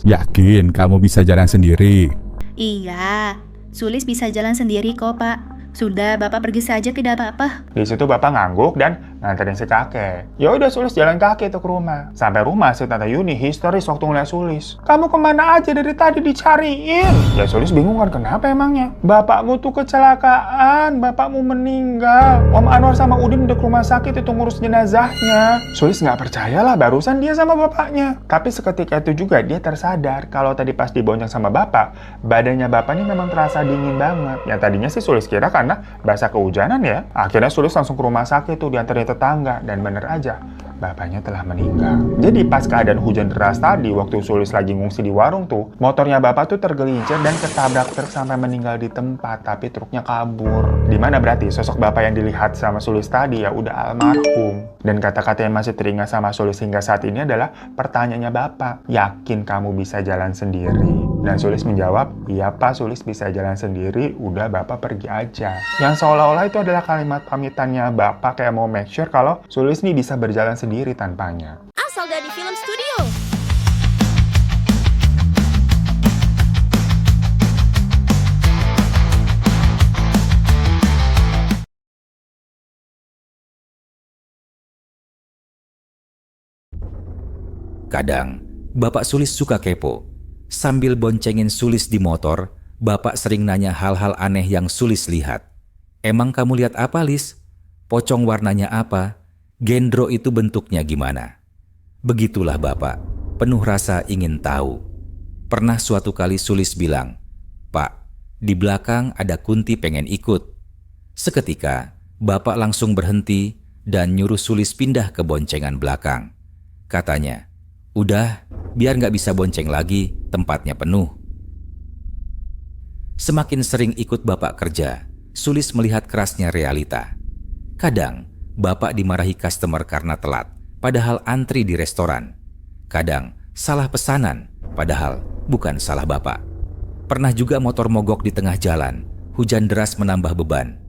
Yakin kamu bisa jalan sendiri? Iya, Sulis bisa jalan sendiri kok, Pak. Sudah, Bapak pergi saja, tidak apa-apa. Di situ bapak ngangguk dan nganterin si kakek. Ya udah Sulis jalan kaki tuh ke rumah. Sampai rumah si Tante Yuni histeris waktu ngeliat Sulis. Kamu kemana aja dari tadi dicariin? Ya Sulis bingung kan kenapa emangnya? Bapakmu tuh kecelakaan, bapakmu meninggal. Om Anwar sama Udin udah ke rumah sakit itu ngurus jenazahnya. Sulis nggak percayalah barusan dia sama bapaknya. Tapi seketika itu juga dia tersadar kalau tadi pas dibonceng sama bapak, badannya bapak ini memang terasa dingin banget. Yang tadinya sih Sulis kira karena basah kehujanan ya. Akhirnya Sulis langsung ke rumah sakit tuh diantarin tetangga dan bener aja bapaknya telah meninggal. Jadi pas keadaan hujan deras tadi waktu Sulis lagi ngungsi di warung tuh, motornya bapak tuh tergelincir dan ketabrak truk sampai meninggal di tempat, tapi truknya kabur. Dimana berarti sosok bapak yang dilihat sama Sulis tadi ya udah almarhum. Dan kata-kata yang masih teringat sama Sulis hingga saat ini adalah pertanyaannya bapak, yakin kamu bisa jalan sendiri? Dan Sulis menjawab, iya Pak, Sulis bisa jalan sendiri, udah Bapak pergi aja. Yang seolah-olah itu adalah kalimat pamitannya Bapak kayak mau make sure kalau Sulis nih bisa berjalan sendiri tanpanya. Asal dari film studio. Kadang, Bapak Sulis suka kepo. Sambil boncengin Sulis di motor, Bapak sering nanya hal-hal aneh yang Sulis lihat. Emang kamu lihat apa, Lis? Pocong warnanya apa? Gendro itu bentuknya gimana? Begitulah Bapak, penuh rasa ingin tahu. Pernah suatu kali Sulis bilang, Pak, di belakang ada Kunti pengen ikut. Seketika, Bapak langsung berhenti dan nyuruh Sulis pindah ke boncengan belakang. Katanya, udah, biar nggak bisa bonceng lagi, tempatnya penuh. Semakin sering ikut Bapak kerja, Sulis melihat kerasnya realita. Kadang, Bapak dimarahi customer karena telat, padahal antri di restoran. Kadang, salah pesanan, padahal bukan salah Bapak. Pernah juga motor mogok di tengah jalan, hujan deras menambah beban.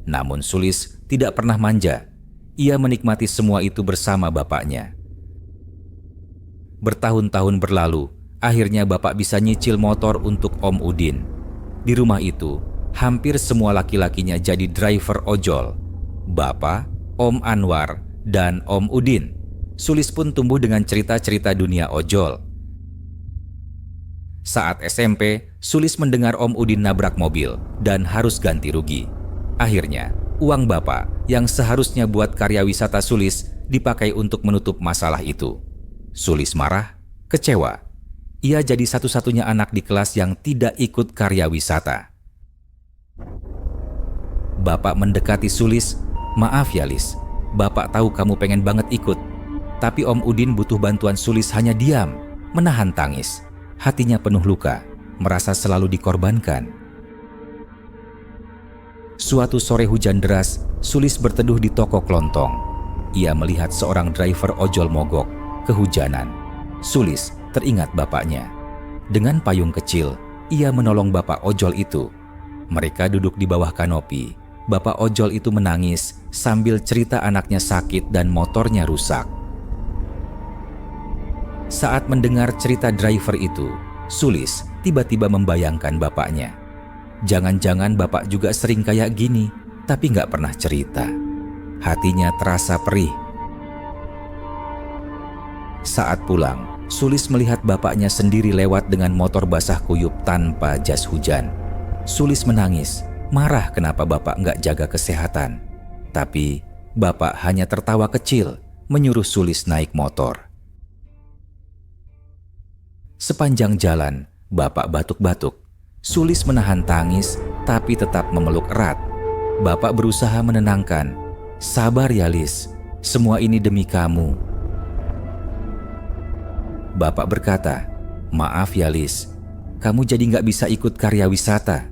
Namun Sulis tidak pernah manja. Ia menikmati semua itu bersama bapaknya. Bertahun-tahun berlalu, akhirnya Bapak bisa nyicil motor untuk Om Udin. Di rumah itu, hampir semua laki-lakinya jadi driver ojol. Bapak, Om Anwar, dan Om Udin. Sulis pun tumbuh dengan cerita-cerita dunia ojol. Saat SMP, Sulis mendengar Om Udin nabrak mobil dan harus ganti rugi. Akhirnya, uang Bapak yang seharusnya buat karya wisata Sulis dipakai untuk menutup masalah itu. Sulis marah, kecewa. Ia jadi satu-satunya anak di kelas yang tidak ikut karya wisata. Bapak mendekati Sulis, maaf ya Lis, Bapak tahu kamu pengen banget ikut. Tapi Om Udin butuh bantuan Sulis hanya diam, menahan tangis. Hatinya penuh luka, merasa selalu dikorbankan. Suatu sore hujan deras, Sulis berteduh di toko kelontong. Ia melihat seorang driver ojol mogok. Kehujanan, Sulis teringat bapaknya. Dengan payung kecil, ia menolong bapak ojol itu. Mereka duduk di bawah kanopi. Bapak ojol itu menangis sambil cerita anaknya sakit dan motornya rusak. Saat mendengar cerita driver itu, Sulis tiba-tiba membayangkan bapaknya. Jangan-jangan bapak juga sering kayak gini, tapi nggak pernah cerita. Hatinya terasa perih. Saat pulang, Sulis melihat bapaknya sendiri lewat dengan motor basah kuyup tanpa jas hujan. Sulis menangis, marah kenapa bapak nggak jaga kesehatan. Tapi bapak hanya tertawa kecil, menyuruh Sulis naik motor. Sepanjang jalan, bapak batuk-batuk. Sulis menahan tangis, tapi tetap memeluk erat. Bapak berusaha menenangkan. Sabar ya Lis, semua ini demi kamu. Bapak berkata, maaf ya Lis, kamu jadi nggak bisa ikut karya wisata.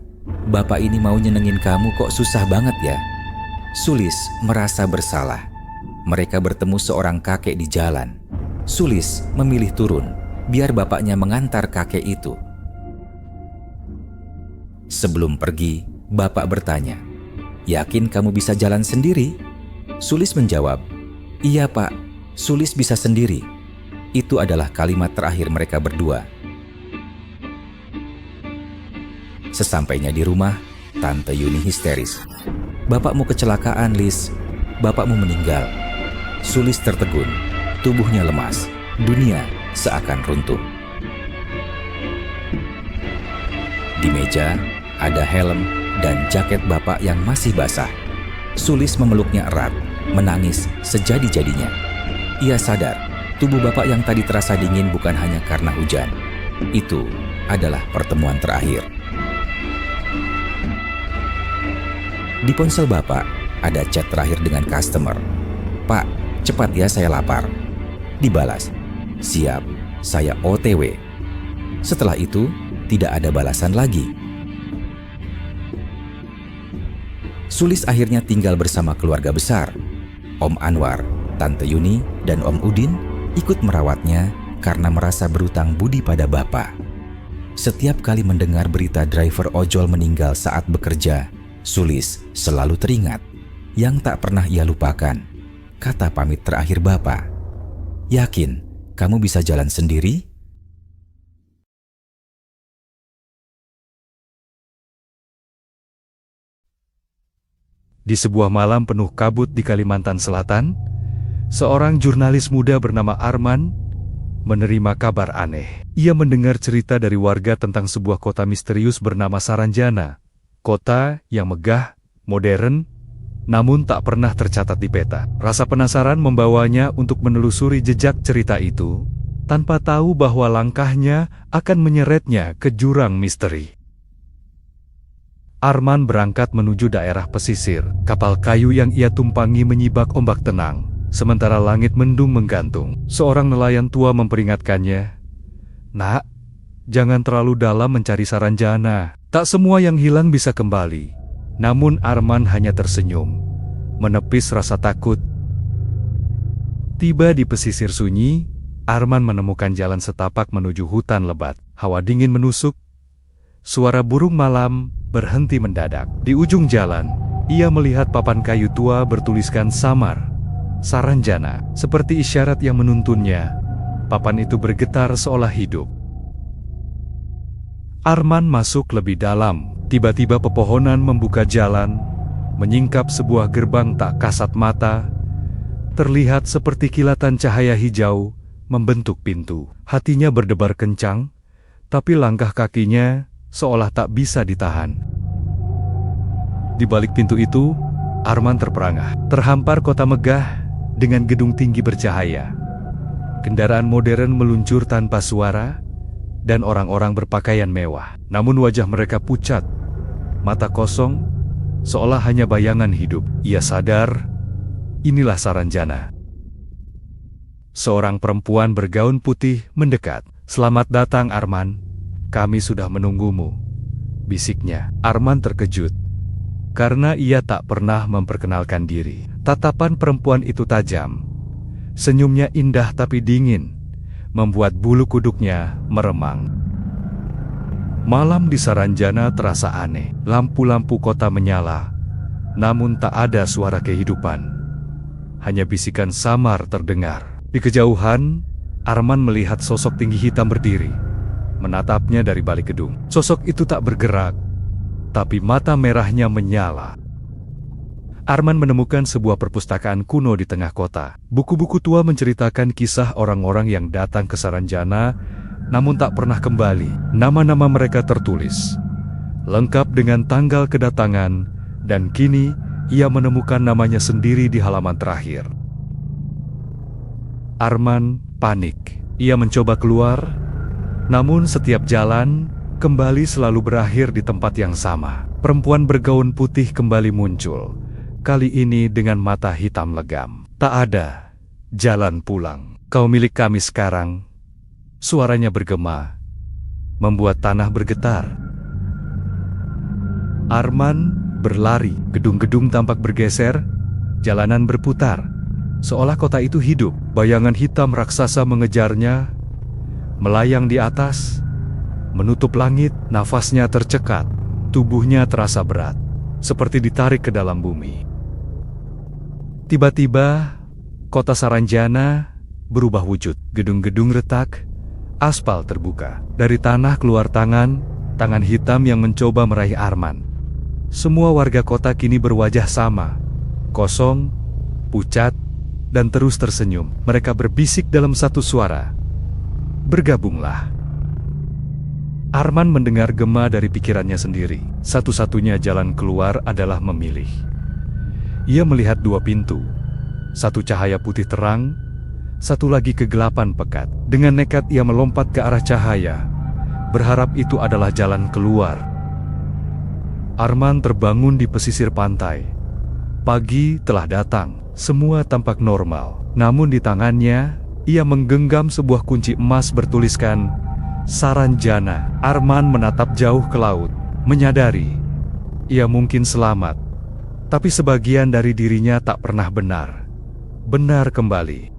Bapak ini mau nyenengin kamu kok susah banget ya. Sulis merasa bersalah. Mereka bertemu seorang kakek di jalan. Sulis memilih turun, biar bapaknya mengantar kakek itu. Sebelum pergi, bapak bertanya, yakin kamu bisa jalan sendiri? Sulis menjawab, iya Pak, Sulis bisa sendiri. Itu adalah kalimat terakhir mereka berdua. Sesampainya di rumah, Tante Yuni histeris. "Bapakmu kecelakaan, Lis. Bapakmu meninggal." Sulis tertegun, tubuhnya lemas, dunia seakan runtuh. Di meja ada helm dan jaket bapak yang masih basah. Sulis memeluknya erat, menangis sejadi-jadinya. Ia sadar, tubuh bapak yang tadi terasa dingin bukan hanya karena hujan. Itu adalah pertemuan terakhir. Di ponsel bapak, ada chat terakhir dengan customer. "Pak, cepat ya, saya lapar." Dibalas, "Siap, saya OTW." Setelah itu, tidak ada balasan lagi. Sulis akhirnya tinggal bersama keluarga besar. Om Anwar, Tante Yuni, dan Om Udin ikut merawatnya karena merasa berutang budi pada bapak. Setiap kali mendengar berita driver ojol meninggal saat bekerja, Sulis selalu teringat. Yang tak pernah ia lupakan, kata pamit terakhir bapak. "Yakin kamu bisa jalan sendiri?" Di sebuah malam penuh kabut di Kalimantan Selatan, seorang jurnalis muda bernama Arman menerima kabar aneh. Ia mendengar cerita dari warga tentang sebuah kota misterius bernama Saranjana. Kota yang megah, modern, namun tak pernah tercatat di peta. Rasa penasaran membawanya untuk menelusuri jejak cerita itu, tanpa tahu bahwa langkahnya akan menyeretnya ke jurang misteri. Arman berangkat menuju daerah pesisir. Kapal kayu yang ia tumpangi menyibak ombak tenang, sementara langit mendung menggantung. Seorang nelayan tua memperingatkannya, "Nak, jangan terlalu dalam mencari Saranjana. Tak semua yang hilang bisa kembali." Namun Arman hanya tersenyum, menepis rasa takut. Tiba di pesisir sunyi, Arman menemukan jalan setapak menuju hutan lebat. Hawa dingin menusuk. Suara burung malam berhenti mendadak. Di ujung jalan, ia melihat papan kayu tua bertuliskan samar, Saranjana. Seperti isyarat yang menuntunnya, papan itu bergetar seolah hidup. Arman masuk lebih dalam. Tiba-tiba pepohonan membuka jalan, menyingkap sebuah gerbang tak kasat mata. Terlihat seperti kilatan cahaya hijau membentuk pintu. Hatinya berdebar kencang, tapi langkah kakinya seolah tak bisa ditahan. Di balik pintu itu, Arman terperangah. Terhampar kota megah dengan gedung tinggi bercahaya. Kendaraan modern meluncur tanpa suara, dan orang-orang berpakaian mewah. Namun wajah mereka pucat, mata kosong, seolah hanya bayangan hidup. Ia sadar, inilah Saranjana. Seorang perempuan bergaun putih mendekat. "Selamat datang, Arman. Kami sudah menunggumu," bisiknya. Arman terkejut, karena ia tak pernah memperkenalkan diri. Tatapan perempuan itu tajam. Senyumnya indah tapi dingin, membuat bulu kuduknya meremang. Malam di Saranjana terasa aneh. Lampu-lampu kota menyala, namun tak ada suara kehidupan. Hanya bisikan samar terdengar. Di kejauhan, Arman melihat sosok tinggi hitam berdiri, menatapnya dari balik gedung. Sosok itu tak bergerak, tapi mata merahnya menyala. Arman menemukan sebuah perpustakaan kuno di tengah kota. Buku-buku tua menceritakan kisah orang-orang yang datang ke Saranjana, namun tak pernah kembali. Nama-nama mereka tertulis, lengkap dengan tanggal kedatangan, dan kini ia menemukan namanya sendiri di halaman terakhir. Arman panik. Ia mencoba keluar, namun setiap jalan kembali selalu berakhir di tempat yang sama. Perempuan bergaun putih kembali muncul, kali ini dengan mata hitam legam. "Tak ada jalan pulang. Kau milik kami sekarang." Suaranya bergema, membuat tanah bergetar. Arman berlari. Gedung-gedung tampak bergeser, jalanan berputar, seolah kota itu hidup. Bayangan hitam raksasa mengejarnya, melayang di atas, menutup langit. Nafasnya tercekat, tubuhnya terasa berat, seperti ditarik ke dalam bumi. Tiba-tiba, kota Saranjana berubah wujud. Gedung-gedung retak, aspal terbuka. Dari tanah keluar tangan, tangan hitam yang mencoba meraih Arman. Semua warga kota kini berwajah sama, kosong, pucat, dan terus tersenyum. Mereka berbisik dalam satu suara, "Bergabunglah." Arman mendengar gema dari pikirannya sendiri. Satu-satunya jalan keluar adalah memilih. Ia melihat dua pintu, satu cahaya putih terang, satu lagi kegelapan pekat. Dengan nekat ia melompat ke arah cahaya, berharap itu adalah jalan keluar. Arman terbangun di pesisir pantai. Pagi telah datang, semua tampak normal. Namun di tangannya, ia menggenggam sebuah kunci emas bertuliskan Saranjana. Arman menatap jauh ke laut, menyadari ia mungkin selamat, tapi sebagian dari dirinya tak pernah benar kembali.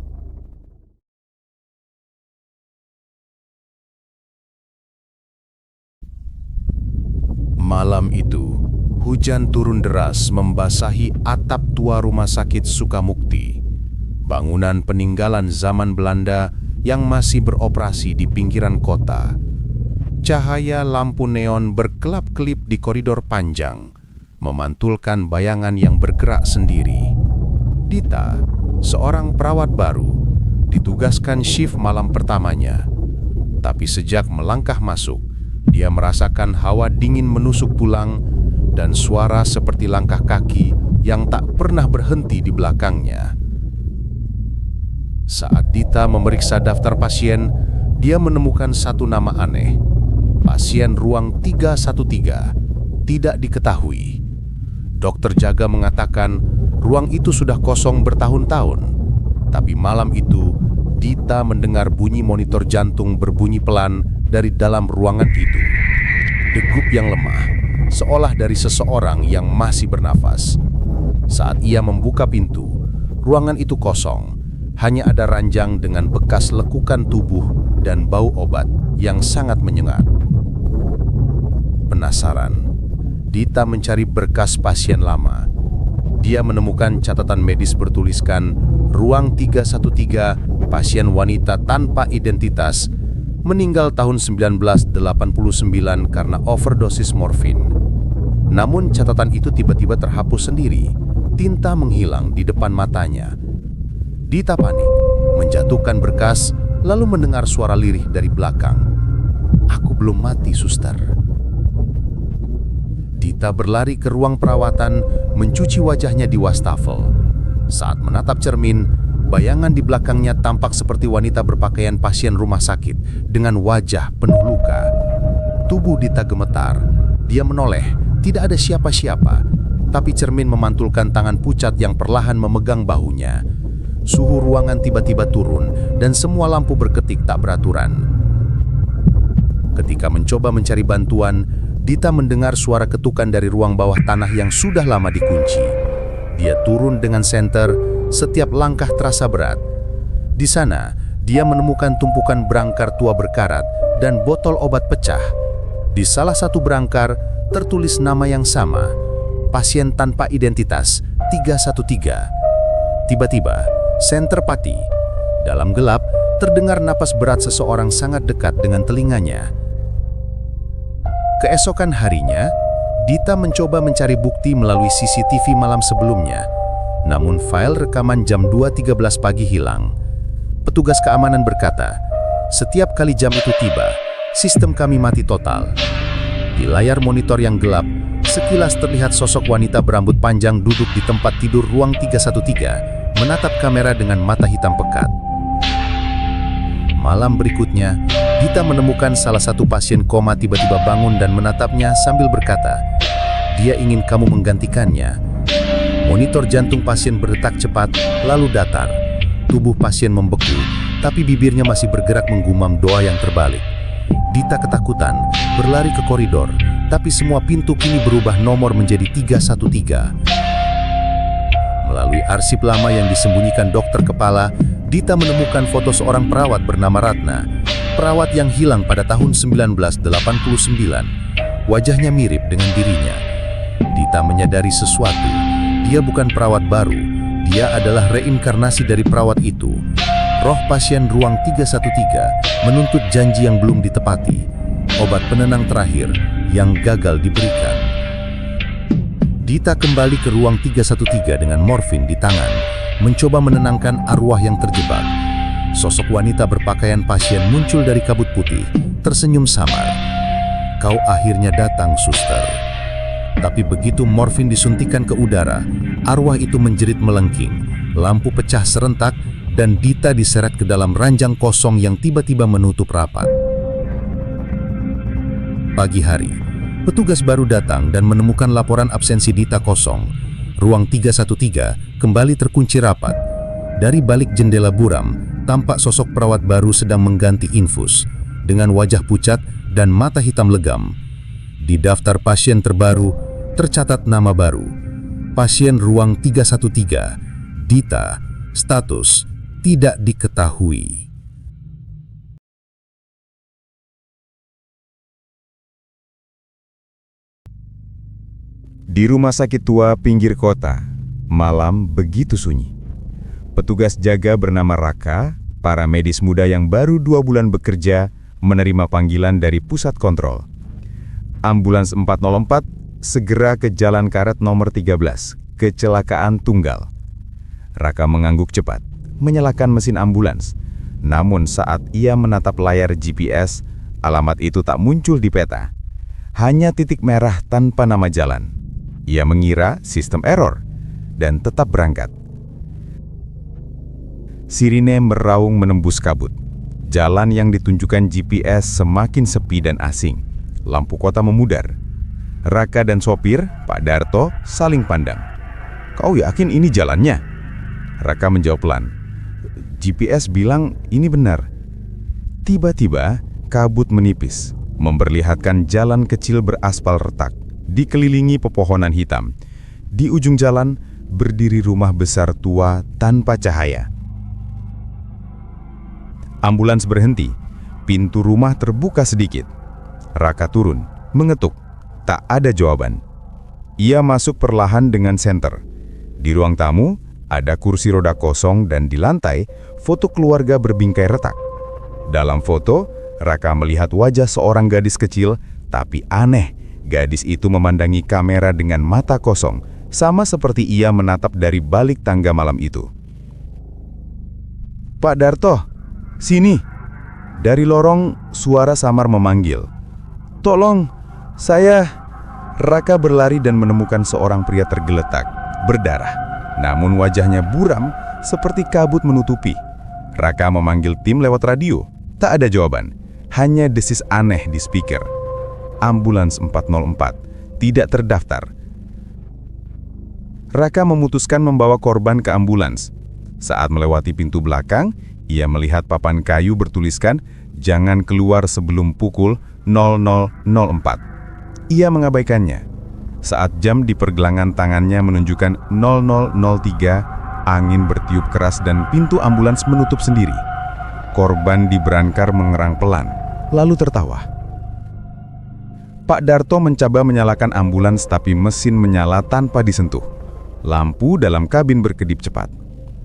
Malam itu, hujan turun deras membasahi atap tua rumah sakit Sukamukti, bangunan peninggalan zaman Belanda yang masih beroperasi di pinggiran kota. Cahaya lampu neon berkelap-kelip di koridor panjang, memantulkan bayangan yang bergerak sendiri. Dita, seorang perawat baru, ditugaskan shift malam pertamanya. Tapi sejak melangkah masuk, dia merasakan hawa dingin menusuk tulang dan suara seperti langkah kaki yang tak pernah berhenti di belakangnya. Saat Dita memeriksa daftar pasien, dia menemukan satu nama aneh. Pasien ruang 313, tidak diketahui. Dokter jaga mengatakan ruang itu sudah kosong bertahun-tahun. Tapi malam itu, Dita mendengar bunyi monitor jantung berbunyi pelan dari dalam ruangan itu. Degup yang lemah, seolah dari seseorang yang masih bernafas. Saat ia membuka pintu, ruangan itu kosong. Hanya ada ranjang dengan bekas lekukan tubuh dan bau obat yang sangat menyengat. Penasaran, Dita mencari berkas pasien lama. Dia menemukan catatan medis bertuliskan ruang 313, pasien wanita tanpa identitas, meninggal tahun 1989 karena overdosis morfin. Namun catatan itu tiba-tiba terhapus sendiri. Tinta menghilang di depan matanya. Dita panik, menjatuhkan berkas, lalu mendengar suara lirih dari belakang. "Aku belum mati, suster." Dita berlari ke ruang perawatan, mencuci wajahnya di wastafel. Saat menatap cermin, bayangan di belakangnya tampak seperti wanita berpakaian pasien rumah sakit dengan wajah penuh luka. Tubuh Dita gemetar. Dia menoleh, tidak ada siapa-siapa, tapi cermin memantulkan tangan pucat yang perlahan memegang bahunya. Suhu ruangan tiba-tiba turun dan semua lampu berketik tak beraturan. Ketika mencoba mencari bantuan, Dita mendengar suara ketukan dari ruang bawah tanah yang sudah lama dikunci. Dia turun dengan senter, setiap langkah terasa berat. Di sana, dia menemukan tumpukan berangkar tua berkarat dan botol obat pecah. Di salah satu berangkar tertulis nama yang sama, pasien tanpa identitas 313. Tiba-tiba, senter mati. Dalam gelap, terdengar napas berat seseorang sangat dekat dengan telinganya. Keesokan harinya, Dita mencoba mencari bukti melalui CCTV malam sebelumnya. Namun file rekaman jam 2.13 pagi hilang. Petugas keamanan berkata, "Setiap kali jam itu tiba, sistem kami mati total." Di layar monitor yang gelap, sekilas terlihat sosok wanita berambut panjang duduk di tempat tidur ruang 313, menatap kamera dengan mata hitam pekat. Malam berikutnya, Dita menemukan salah satu pasien koma tiba-tiba bangun dan menatapnya sambil berkata, "Dia ingin kamu menggantikannya." Monitor jantung pasien berdetak cepat, lalu datar. Tubuh pasien membeku, tapi bibirnya masih bergerak menggumam doa yang terbalik. Dita ketakutan, berlari ke koridor, tapi semua pintu kini berubah nomor menjadi 313. Melalui arsip lama yang disembunyikan dokter kepala, Dita menemukan foto seorang perawat bernama Ratna, perawat yang hilang pada tahun 1989. Wajahnya mirip dengan dirinya. Dita menyadari sesuatu. Dia bukan perawat baru, dia adalah reinkarnasi dari perawat itu. Roh pasien ruang 313 menuntut janji yang belum ditepati. obat penenang terakhir yang gagal diberikan. Dita kembali ke ruang 313 dengan morfin di tangan, mencoba menenangkan arwah yang terjebak. Sosok wanita berpakaian pasien muncul dari kabut putih, tersenyum samar. "Kau akhirnya datang, suster." Tapi begitu morfin disuntikan ke udara, arwah itu menjerit melengking, lampu pecah serentak, dan Dita diseret ke dalam ranjang kosong yang tiba-tiba menutup rapat. Pagi hari, petugas baru datang dan menemukan laporan absensi Dita kosong. Ruang 313 kembali terkunci rapat. Dari balik jendela buram, tampak sosok perawat baru sedang mengganti infus, dengan wajah pucat dan mata hitam legam. Di daftar pasien terbaru, tercatat nama baru. Pasien ruang 313, Dita, status tidak diketahui. Di rumah sakit tua pinggir kota, malam begitu sunyi. Petugas jaga bernama Raka, para medis muda yang baru 2 bulan bekerja, menerima panggilan dari pusat kontrol. Ambulans 404 segera ke Jalan Karet nomor 13, kecelakaan tunggal. Raka mengangguk cepat, menyalakan mesin ambulans. Namun saat ia menatap layar GPS, alamat itu tak muncul di peta. Hanya titik merah tanpa nama jalan. Ia mengira sistem error dan tetap berangkat. Sirine meraung menembus kabut. Jalan yang ditunjukkan GPS semakin sepi dan asing. Lampu kota memudar. Raka dan sopir, Pak Darto, saling pandang. "Kau yakin ini jalannya?" Raka menjawab pelan. "GPS bilang ini benar." Tiba-tiba, kabut menipis, memperlihatkan jalan kecil beraspal retak, dikelilingi pepohonan hitam. Di ujung jalan, berdiri rumah besar tua tanpa cahaya. Ambulans berhenti, pintu rumah terbuka sedikit. Raka turun, mengetuk, tak ada jawaban. Ia masuk perlahan dengan senter. Di ruang tamu, ada kursi roda kosong dan di lantai, foto keluarga berbingkai retak. Dalam foto, Raka melihat wajah seorang gadis kecil, tapi aneh. Gadis itu memandangi kamera dengan mata kosong, sama seperti ia menatap dari balik tangga malam itu. "Pak Darto, sini!" Dari lorong, suara samar memanggil. "Tolong, saya..." Raka berlari dan menemukan seorang pria tergeletak, berdarah. Namun wajahnya buram, seperti kabut menutupi. Raka memanggil tim lewat radio. Tak ada jawaban, hanya desis aneh di speaker. Ambulans 404 tidak terdaftar. Raka memutuskan membawa korban ke ambulans. Saat melewati pintu belakang, ia melihat papan kayu bertuliskan "Jangan keluar sebelum pukul 00.04". Ia mengabaikannya. Saat jam di pergelangan tangannya menunjukkan 00.03, angin bertiup keras dan pintu ambulans menutup sendiri. Korban di brankar mengerang pelan, lalu tertawa. Pak Darto mencoba menyalakan ambulans tapi mesin menyala tanpa disentuh. Lampu dalam kabin berkedip cepat.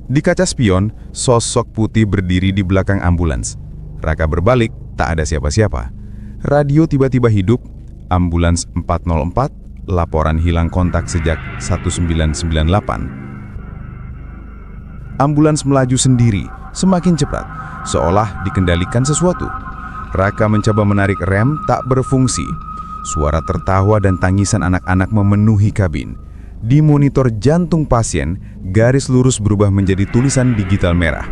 Di kaca spion, sosok putih berdiri di belakang ambulans. Raka berbalik, tak ada siapa-siapa. Radio tiba-tiba hidup. Ambulans 404, laporan hilang kontak sejak 1998. Ambulans melaju sendiri, semakin cepat, seolah dikendalikan sesuatu. Raka mencoba menarik rem, tak berfungsi. Suara tertawa dan tangisan anak-anak memenuhi kabin. Di monitor jantung pasien, garis lurus berubah menjadi tulisan digital merah.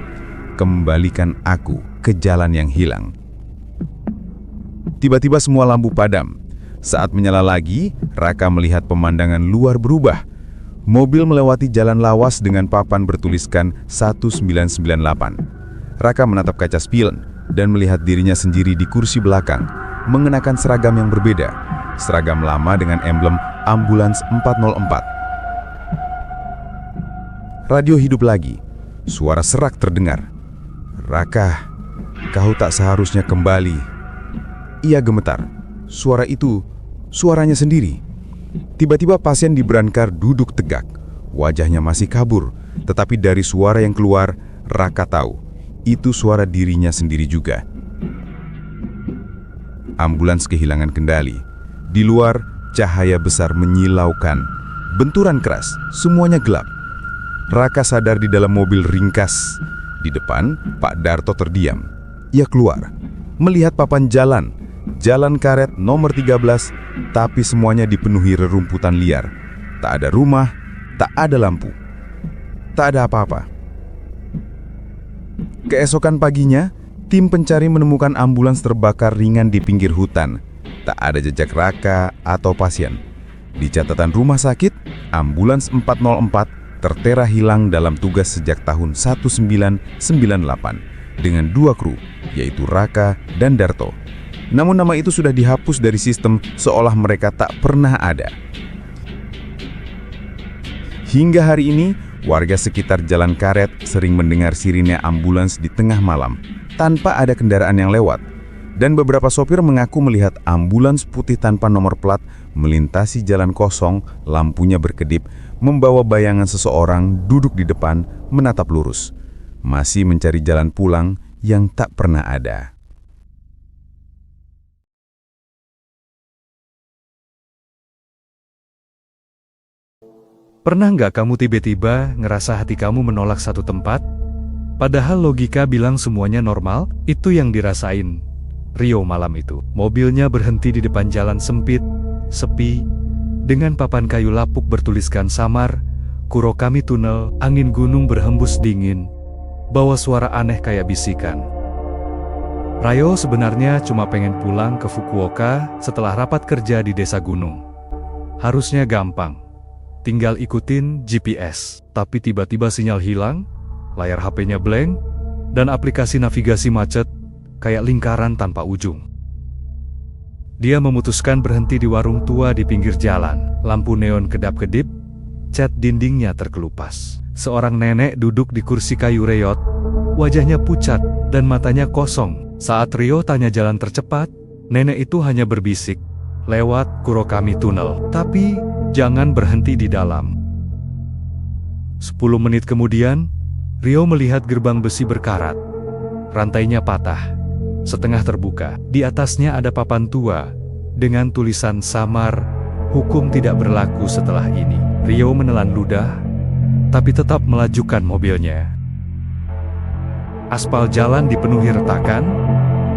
"Kembalikan aku ke jalan yang hilang." Tiba-tiba semua lampu padam. Saat menyala lagi, Raka melihat pemandangan luar berubah. Mobil melewati jalan lawas dengan papan bertuliskan 1998. Raka menatap kaca spion dan melihat dirinya sendiri di kursi belakang, mengenakan seragam yang berbeda, seragam lama dengan emblem Ambulans 404. Radio hidup lagi, suara serak terdengar. "Raka, kau tak seharusnya kembali." Ia gemetar, suara itu, suaranya sendiri. Tiba-tiba pasien di brankar duduk tegak, wajahnya masih kabur, tetapi dari suara yang keluar, Raka tahu, itu suara dirinya sendiri juga. ambulans kehilangan kendali. Di luar, cahaya besar menyilaukan. Benturan keras, semuanya gelap. Raka sadar di dalam mobil ringkas. Di depan, Pak Darto terdiam. Ia keluar, melihat papan jalan karet nomor 13, tapi semuanya dipenuhi rerumputan liar. Tak ada rumah, tak ada lampu, tak ada apa-apa. Keesokan paginya, tim pencari menemukan ambulans terbakar ringan di pinggir hutan. Tak ada jejak Raka atau pasien. Di catatan rumah sakit, ambulans 404 tertera hilang dalam tugas sejak tahun 1998 dengan 2 kru, yaitu Raka dan Darto. Namun nama itu sudah dihapus dari sistem seolah mereka tak pernah ada. Hingga hari ini, warga sekitar Jalan Karet sering mendengar sirine ambulans di tengah malam tanpa ada kendaraan yang lewat. Dan beberapa sopir mengaku melihat ambulans putih tanpa nomor plat melintasi jalan kosong, lampunya berkedip, membawa bayangan seseorang duduk di depan menatap lurus, masih mencari jalan pulang yang tak pernah ada. Pernah nggak kamu tiba-tiba ngerasa hati kamu menolak satu tempat? Padahal logika bilang semuanya normal, itu yang dirasain Rio malam itu. Mobilnya berhenti di depan jalan sempit, sepi, dengan papan kayu lapuk bertuliskan samar, Kurokami Tunnel, angin gunung berhembus dingin, bawa suara aneh kayak bisikan. Rio sebenarnya cuma pengen pulang ke Fukuoka setelah rapat kerja di desa gunung. Harusnya gampang, tinggal ikutin GPS. Tapi tiba-tiba sinyal hilang, layar HP-nya blank, dan aplikasi navigasi macet, kayak lingkaran tanpa ujung. Dia memutuskan berhenti di warung tua di pinggir jalan. Lampu neon kedap-kedip, cat dindingnya terkelupas. Seorang nenek duduk di kursi kayu reot, wajahnya pucat dan matanya kosong. Saat Rio tanya jalan tercepat, nenek itu hanya berbisik, lewat Kurokami Tunnel, tapi jangan berhenti di dalam. 10 menit kemudian, Rio melihat gerbang besi berkarat. Rantainya patah, setengah terbuka. Di atasnya ada papan tua dengan tulisan samar, hukum tidak berlaku setelah ini. Rio menelan ludah, tapi tetap melajukan mobilnya. Aspal jalan dipenuhi retakan,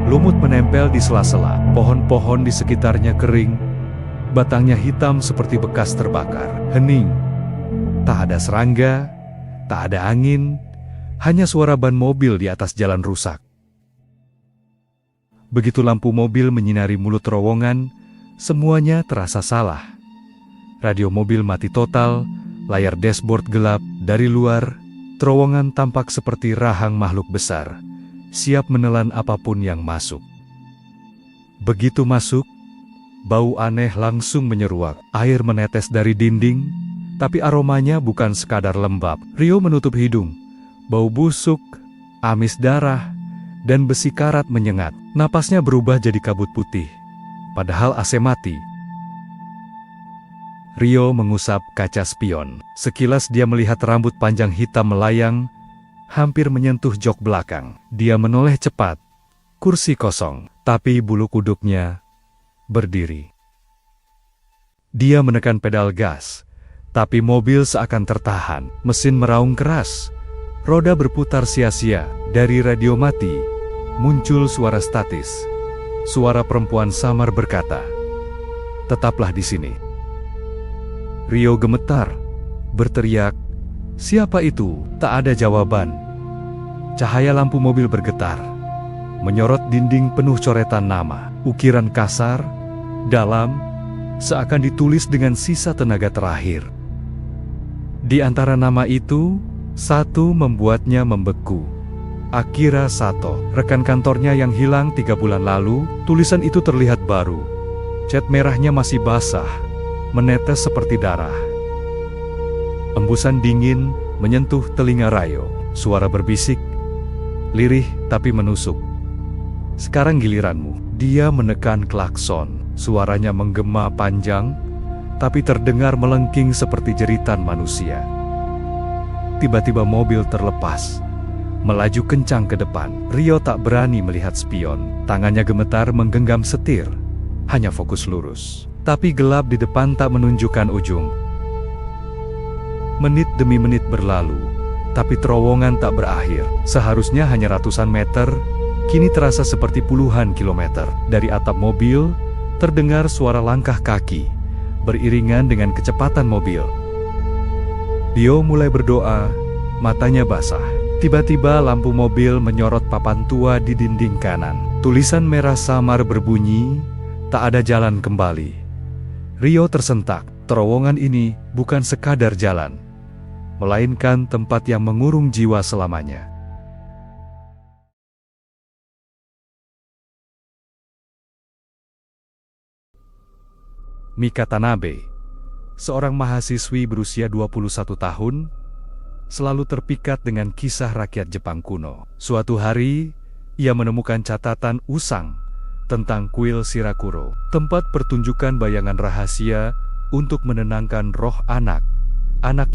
lumut menempel di sela-sela. Pohon-pohon di sekitarnya kering, batangnya hitam seperti bekas terbakar. Hening, tak ada serangga, tak ada angin, hanya suara ban mobil di atas jalan rusak. Begitu lampu mobil menyinari mulut terowongan, semuanya terasa salah. Radio mobil mati total, layar dashboard gelap. Dari luar, terowongan tampak seperti rahang makhluk besar, siap menelan apapun yang masuk. Begitu masuk, bau aneh langsung menyeruak. Air menetes dari dinding, tapi aromanya bukan sekadar lembab. Rio menutup hidung. Bau busuk, amis darah, dan besi karat menyengat. Napasnya berubah jadi kabut putih, padahal AC mati. Rio mengusap kaca spion. Sekilas dia melihat rambut panjang hitam melayang, hampir menyentuh jok belakang. Dia menoleh cepat. Kursi kosong, tapi bulu kuduknya berdiri. Dia menekan pedal gas, tapi mobil seakan tertahan. Mesin meraung keras. Roda berputar sia-sia. Dari radio mati, muncul suara statis. Suara perempuan samar berkata, "Tetaplah di sini." Rio gemetar, berteriak, "Siapa itu?" Tak ada jawaban. Cahaya lampu mobil bergetar, menyorot dinding penuh coretan nama. Ukiran kasar, dalam, seakan ditulis dengan sisa tenaga terakhir. Di antara nama itu, satu membuatnya membeku. Akira Sato, rekan kantornya yang hilang 3 bulan lalu. Tulisan itu terlihat baru. Cat merahnya masih basah, menetes seperti darah. Embusan dingin menyentuh telinga Rio. Suara berbisik, lirih tapi menusuk. "Sekarang giliranmu." Dia menekan klakson. Suaranya menggema panjang, tapi terdengar melengking seperti jeritan manusia. Tiba-tiba mobil terlepas. melaju kencang ke depan. Rio tak berani melihat spion. Tangannya gemetar menggenggam setir, hanya fokus lurus. Tapi gelap di depan tak menunjukkan ujung. Menit demi menit berlalu, tapi terowongan tak berakhir. Seharusnya hanya ratusan meter, kini terasa seperti puluhan kilometer. Dari atap mobil, terdengar suara langkah kaki, beriringan dengan kecepatan mobil. Rio mulai berdoa, matanya basah. Tiba-tiba lampu mobil menyorot papan tua di dinding kanan. Tulisan merah samar berbunyi, tak ada jalan kembali. Rio tersentak. Terowongan ini bukan sekadar jalan, melainkan tempat yang mengurung jiwa selamanya. Mika Tanabe, seorang mahasiswi berusia 21 tahun, selalu terpikat dengan kisah rakyat Jepang kuno. Suatu hari, ia menemukan catatan usang tentang kuil Shirakuro, tempat pertunjukan bayangan rahasia untuk menenangkan roh anak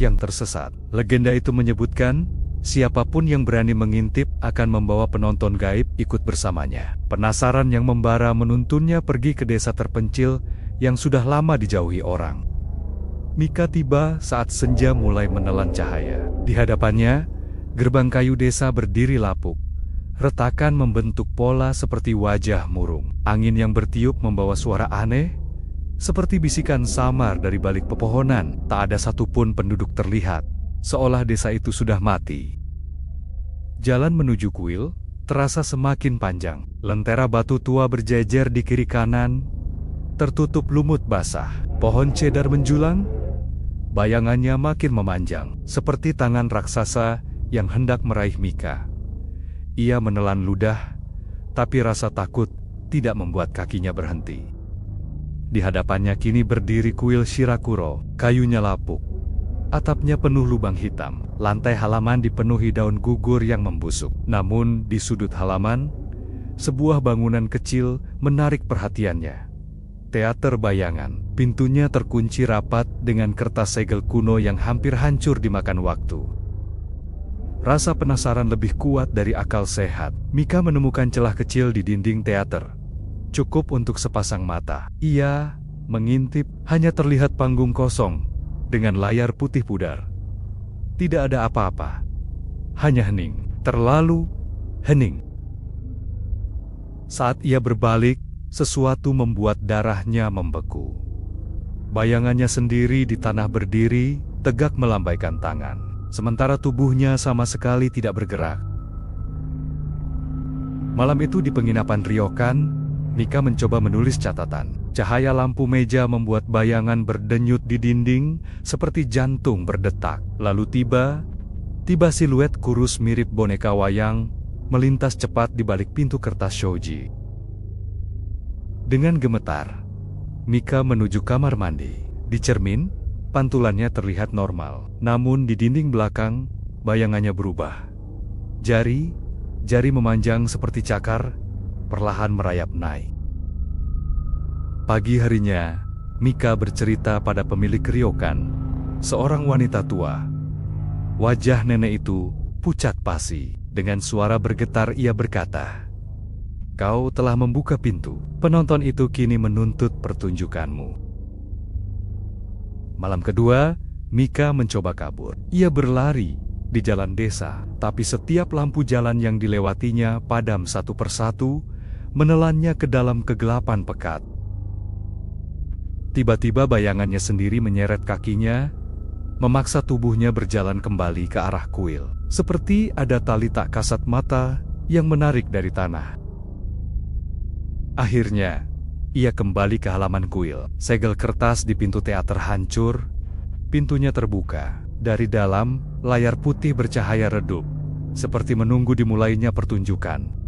yang tersesat. Legenda itu menyebutkan, siapapun yang berani mengintip akan membawa penonton gaib ikut bersamanya. Penasaran yang membara menuntunnya pergi ke desa terpencil yang sudah lama dijauhi orang. Mika tiba saat senja mulai menelan cahaya. Di hadapannya, gerbang kayu desa berdiri lapuk. Retakan membentuk pola seperti wajah murung. Angin yang bertiup membawa suara aneh, seperti bisikan samar dari balik pepohonan. Tak ada satupun penduduk terlihat, seolah desa itu sudah mati. Jalan menuju kuil terasa semakin panjang. Lentera batu tua berjejer di kiri kanan, tertutup lumut basah. Pohon cedar menjulang, bayangannya makin memanjang, seperti tangan raksasa yang hendak meraih Mika. Ia menelan ludah, tapi rasa takut tidak membuat kakinya berhenti. Di hadapannya kini berdiri kuil Shirakuro. Kayunya lapuk, atapnya penuh lubang hitam. Lantai halaman dipenuhi daun gugur yang membusuk. Namun di sudut halaman, sebuah bangunan kecil menarik perhatiannya. Teater bayangan. Pintunya terkunci rapat dengan kertas segel kuno yang hampir hancur dimakan waktu. Rasa penasaran lebih kuat dari akal sehat. Mika menemukan celah kecil di dinding teater. Cukup untuk sepasang mata. Ia mengintip, hanya terlihat panggung kosong dengan layar putih pudar. Tidak ada apa-apa. Hanya hening. Terlalu hening. Saat ia berbalik, sesuatu membuat darahnya membeku. Bayangannya sendiri di tanah berdiri, tegak melambaikan tangan, sementara tubuhnya sama sekali tidak bergerak. Malam itu di penginapan Ryokan, Mika mencoba menulis catatan. Cahaya lampu meja membuat bayangan berdenyut di dinding, seperti jantung berdetak. Lalu tiba siluet kurus mirip boneka wayang, melintas cepat di balik pintu kertas shoji. Dengan gemetar, Mika menuju kamar mandi. Di cermin, pantulannya terlihat normal. Namun di dinding belakang, bayangannya berubah. Jari memanjang seperti cakar, perlahan merayap naik. Pagi harinya, Mika bercerita pada pemilik Ryokan, seorang wanita tua. Wajah nenek itu pucat pasi. Dengan suara bergetar ia berkata, "Kau telah membuka pintu. Penonton itu kini menuntut pertunjukanmu." Malam kedua, Mika mencoba kabur. Ia berlari di jalan desa, tapi setiap lampu jalan yang dilewatinya padam satu persatu, menelannya ke dalam kegelapan pekat. Tiba-tiba bayangannya sendiri menyeret kakinya, memaksa tubuhnya berjalan kembali ke arah kuil. Seperti ada tali tak kasat mata yang menarik dari tanah. Akhirnya, ia kembali ke halaman kuil. Segel kertas di pintu teater hancur, pintunya terbuka. Dari dalam, layar putih bercahaya redup, seperti menunggu dimulainya pertunjukan.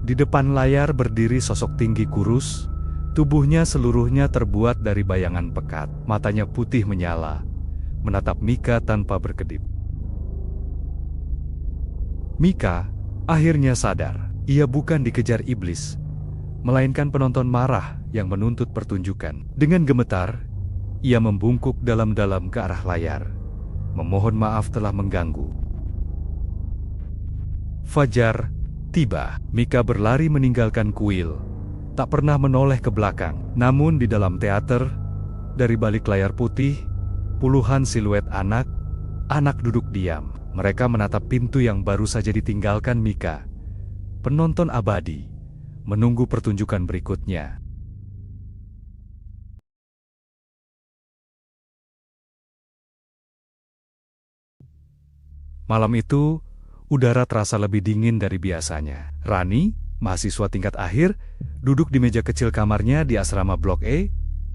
Di depan layar berdiri sosok tinggi kurus, tubuhnya seluruhnya terbuat dari bayangan pekat. Matanya putih menyala, menatap Mika tanpa berkedip. Mika akhirnya sadar. Ia bukan dikejar iblis, melainkan penonton marah yang menuntut pertunjukan. Dengan gemetar, ia membungkuk dalam-dalam ke arah layar, memohon maaf telah mengganggu. Fajar tiba. Mika berlari meninggalkan kuil, tak pernah menoleh ke belakang. Namun di dalam teater, dari balik layar putih, puluhan siluet anak duduk diam. Mereka menatap pintu yang baru saja ditinggalkan Mika. Penonton abadi, menunggu pertunjukan berikutnya. Malam itu, udara terasa lebih dingin dari biasanya. Rani, mahasiswa tingkat akhir, duduk di meja kecil kamarnya di asrama Blok E.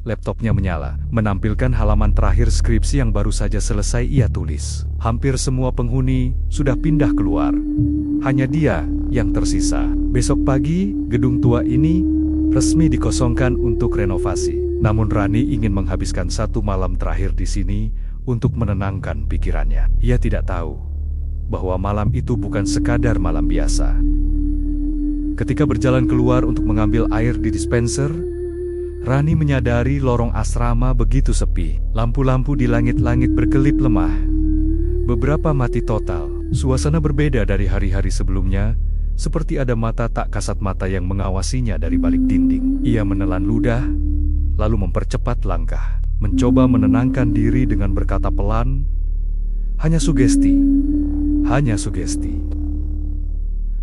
Laptopnya menyala, menampilkan halaman terakhir skripsi yang baru saja selesai ia tulis. Hampir semua penghuni sudah pindah keluar. Hanya dia yang tersisa. Besok pagi, gedung tua ini resmi dikosongkan untuk renovasi. Namun Rani ingin menghabiskan satu malam terakhir di sini untuk menenangkan pikirannya. Ia tidak tahu bahwa malam itu bukan sekadar malam biasa. Ketika berjalan keluar untuk mengambil air di dispenser, Rani menyadari lorong asrama begitu sepi. Lampu-lampu di langit-langit berkelip lemah. Beberapa mati total. Suasana berbeda dari hari-hari sebelumnya, seperti ada mata tak kasat mata yang mengawasinya dari balik dinding. Ia menelan ludah, lalu mempercepat langkah, mencoba menenangkan diri dengan berkata pelan, hanya sugesti.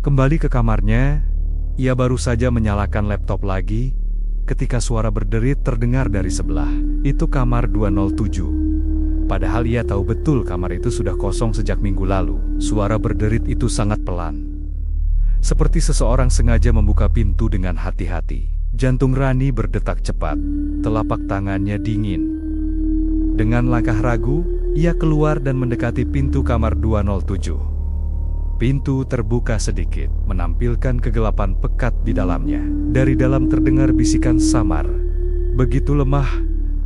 Kembali ke kamarnya, ia baru saja menyalakan laptop lagi ketika suara berderit terdengar dari sebelah. Itu kamar 207. Padahal ia tahu betul kamar itu sudah kosong sejak minggu lalu. Suara berderit itu sangat pelan, seperti seseorang sengaja membuka pintu dengan hati-hati. Jantung Rani berdetak cepat, telapak tangannya dingin. Dengan langkah ragu, ia keluar dan mendekati pintu kamar 207. Pintu terbuka sedikit, menampilkan kegelapan pekat di dalamnya. Dari dalam terdengar bisikan samar, begitu lemah,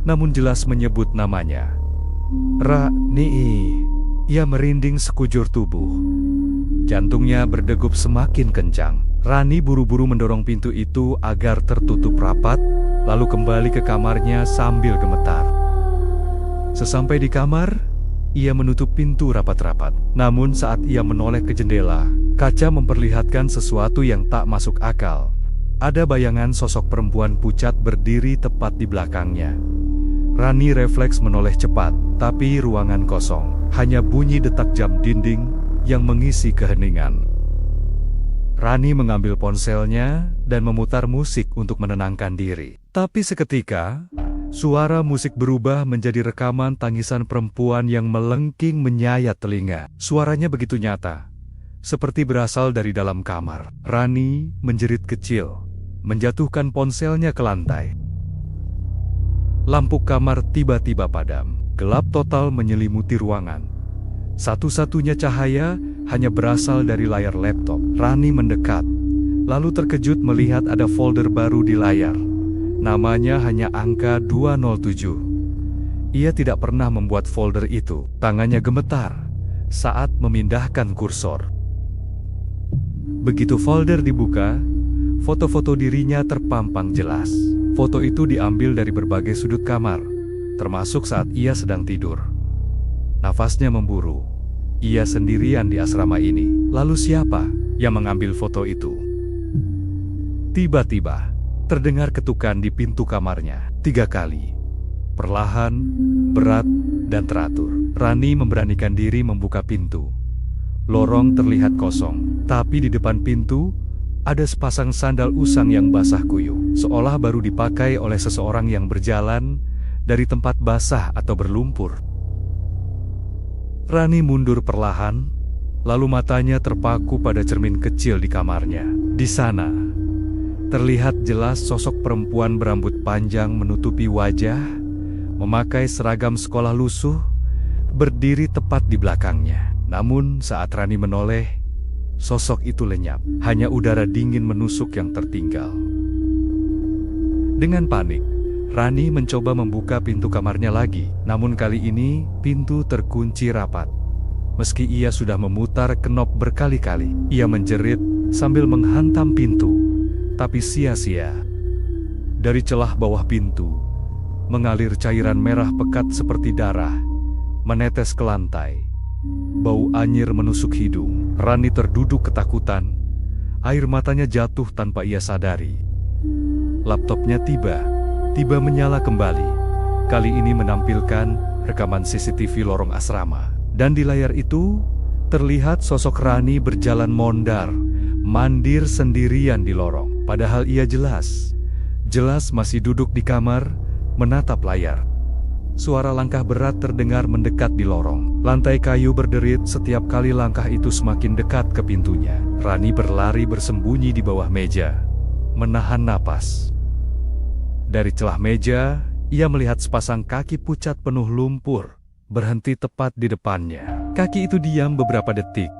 namun jelas menyebut namanya. Rani. Ia merinding sekujur tubuh. Jantungnya berdegup semakin kencang. Rani buru-buru mendorong pintu itu agar tertutup rapat, lalu kembali ke kamarnya sambil gemetar. Sesampai di kamar, ia menutup pintu rapat-rapat. Namun saat ia menoleh ke jendela, kaca memperlihatkan sesuatu yang tak masuk akal. Ada bayangan sosok perempuan pucat berdiri tepat di belakangnya. Rani refleks menoleh cepat, tapi ruangan kosong. Hanya bunyi detak jam dinding yang mengisi keheningan. Rani mengambil ponselnya dan memutar musik untuk menenangkan diri. Tapi seketika, suara musik berubah menjadi rekaman tangisan perempuan yang melengking menyayat telinga. Suaranya begitu nyata, seperti berasal dari dalam kamar. Rani menjerit kecil, menjatuhkan ponselnya ke lantai. Lampu kamar tiba-tiba padam. Gelap total menyelimuti ruangan. Satu-satunya cahaya hanya berasal dari layar laptop. Rani mendekat, lalu terkejut melihat ada folder baru di layar. Namanya hanya angka 207. Ia tidak pernah membuat folder itu. Tangannya gemetar saat memindahkan kursor. Begitu folder dibuka, foto-foto dirinya terpampang jelas. Foto itu diambil dari berbagai sudut kamar, termasuk saat ia sedang tidur. Nafasnya memburu. Ia sendirian di asrama ini. Lalu siapa yang mengambil foto itu? Tiba-tiba, terdengar ketukan di pintu kamarnya 3 kali. Perlahan, berat, dan teratur. Rani memberanikan diri membuka pintu. Lorong terlihat kosong, tapi di depan pintu ada sepasang sandal usang yang basah kuyup, seolah baru dipakai oleh seseorang yang berjalan dari tempat basah atau berlumpur. Rani mundur perlahan, lalu matanya terpaku pada cermin kecil di kamarnya. Di sana, terlihat jelas sosok perempuan berambut panjang menutupi wajah, memakai seragam sekolah lusuh, berdiri tepat di belakangnya. Namun saat Rani menoleh, sosok itu lenyap. Hanya udara dingin menusuk yang tertinggal. Dengan panik, Rani mencoba membuka pintu kamarnya lagi. Namun kali ini, pintu terkunci rapat. Meski ia sudah memutar knop berkali-kali, ia menjerit sambil menghantam pintu. Tapi sia-sia. Dari celah bawah pintu, mengalir cairan merah pekat seperti darah, menetes ke lantai. Bau anyir menusuk hidung. Rani terduduk ketakutan. Air matanya jatuh tanpa ia sadari. Laptopnya tiba menyala kembali. Kali ini menampilkan rekaman CCTV lorong asrama. Dan di layar itu, terlihat sosok Rani berjalan mondar, mandir sendirian di lorong. Padahal ia jelas masih duduk di kamar, menatap layar. Suara langkah berat terdengar mendekat di lorong. Lantai kayu berderit setiap kali langkah itu semakin dekat ke pintunya. Rani berlari bersembunyi di bawah meja, menahan napas. Dari celah meja, ia melihat sepasang kaki pucat penuh lumpur, berhenti tepat di depannya. Kaki itu diam beberapa detik.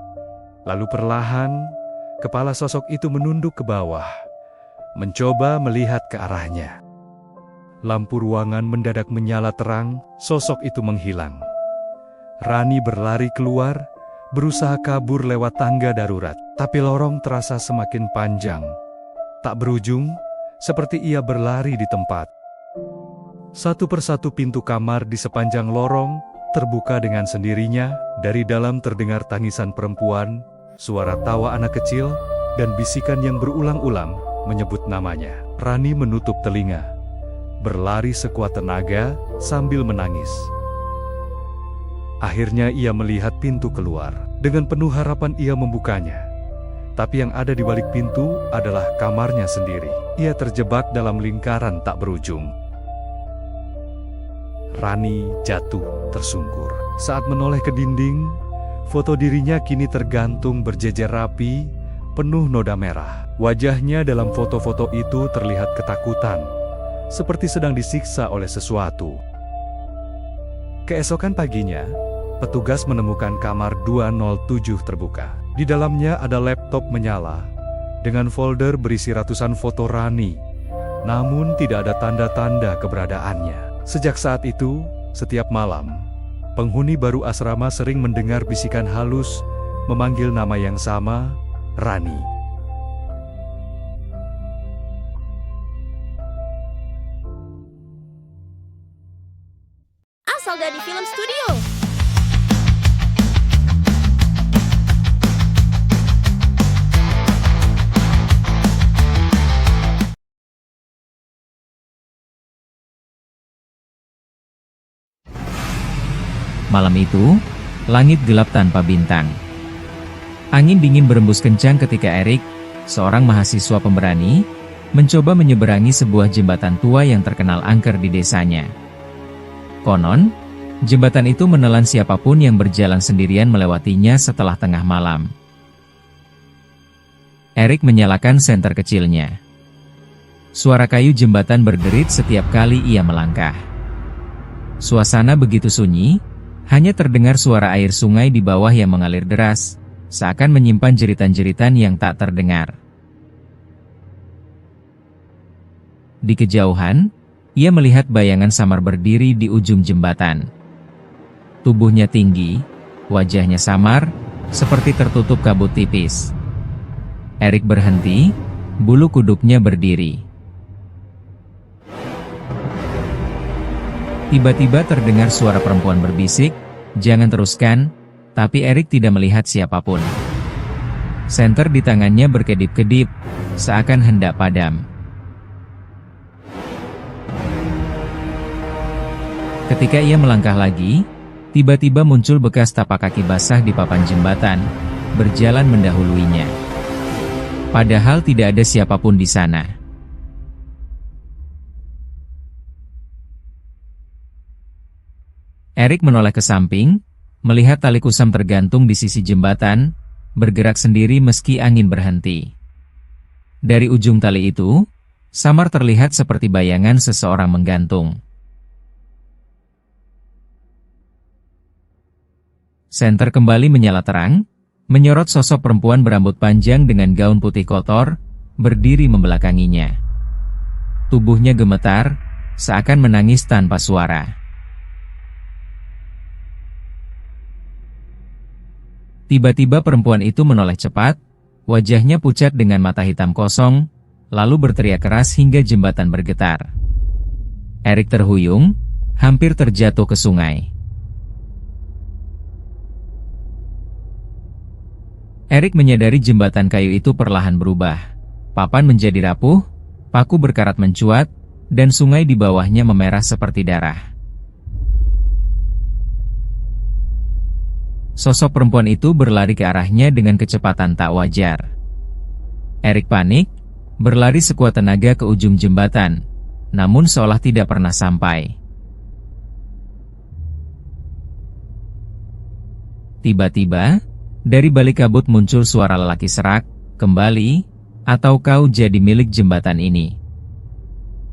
Lalu perlahan, kepala sosok itu menunduk ke bawah, mencoba melihat ke arahnya. Lampu ruangan mendadak menyala terang, sosok itu menghilang. Rani berlari keluar, berusaha kabur lewat tangga darurat. Tapi lorong terasa semakin panjang. Tak berujung, seperti ia berlari di tempat. Satu persatu pintu kamar di sepanjang lorong terbuka dengan sendirinya. Dari dalam terdengar tangisan perempuan, suara tawa anak kecil, dan bisikan yang berulang-ulang menyebut namanya. Rani menutup telinga, berlari sekuat tenaga sambil menangis. Akhirnya ia melihat pintu keluar. Dengan penuh harapan ia membukanya. Tapi yang ada di balik pintu adalah kamarnya sendiri. Ia terjebak dalam lingkaran tak berujung. Rani jatuh tersungkur. Saat menoleh ke dinding, foto dirinya kini tergantung berjejer rapi, penuh noda merah. Wajahnya dalam foto-foto itu terlihat ketakutan, seperti sedang disiksa oleh sesuatu. Keesokan paginya, petugas menemukan kamar 207 terbuka. Di dalamnya ada laptop menyala, dengan folder berisi ratusan foto Rani, namun tidak ada tanda-tanda keberadaannya. Sejak saat itu, setiap malam, penghuni baru asrama sering mendengar bisikan halus, memanggil nama yang sama, Rani. Asal dari film studio. Malam itu, langit gelap tanpa bintang. Angin dingin berembus kencang ketika Erik, seorang mahasiswa pemberani, mencoba menyeberangi sebuah jembatan tua yang terkenal angker di desanya. Konon, jembatan itu menelan siapapun yang berjalan sendirian melewatinya setelah tengah malam. Erik menyalakan senter kecilnya. Suara kayu jembatan berderit setiap kali ia melangkah. Suasana begitu sunyi, hanya terdengar suara air sungai di bawah yang mengalir deras, seakan menyimpan jeritan-jeritan yang tak terdengar. Di kejauhan, ia melihat bayangan samar berdiri di ujung jembatan. Tubuhnya tinggi, wajahnya samar, seperti tertutup kabut tipis. Erik berhenti, bulu kuduknya berdiri. Tiba-tiba terdengar suara perempuan berbisik, "Jangan teruskan," tapi Erik tidak melihat siapapun. Senter di tangannya berkedip-kedip, seakan hendak padam. Ketika ia melangkah lagi, tiba-tiba muncul bekas tapak kaki basah di papan jembatan, berjalan mendahuluinya. Padahal tidak ada siapapun di sana. Erik menoleh ke samping, melihat tali kusam tergantung di sisi jembatan, bergerak sendiri meski angin berhenti. Dari ujung tali itu, samar terlihat seperti bayangan seseorang menggantung. Senter kembali menyala terang, menyorot sosok perempuan berambut panjang dengan gaun putih kotor, berdiri membelakanginya. Tubuhnya gemetar, seakan menangis tanpa suara. Tiba-tiba perempuan itu menoleh cepat, wajahnya pucat dengan mata hitam kosong, lalu berteriak keras hingga jembatan bergetar. Erik terhuyung, hampir terjatuh ke sungai. Erik menyadari jembatan kayu itu perlahan berubah. Papan menjadi rapuh, paku berkarat mencuat, dan sungai di bawahnya memerah seperti darah. Sosok perempuan itu berlari ke arahnya dengan kecepatan tak wajar. Erik panik, berlari sekuat tenaga ke ujung jembatan, namun seolah tidak pernah sampai. Tiba-tiba, dari balik kabut muncul suara lelaki serak, "Kembali, atau kau jadi milik jembatan ini."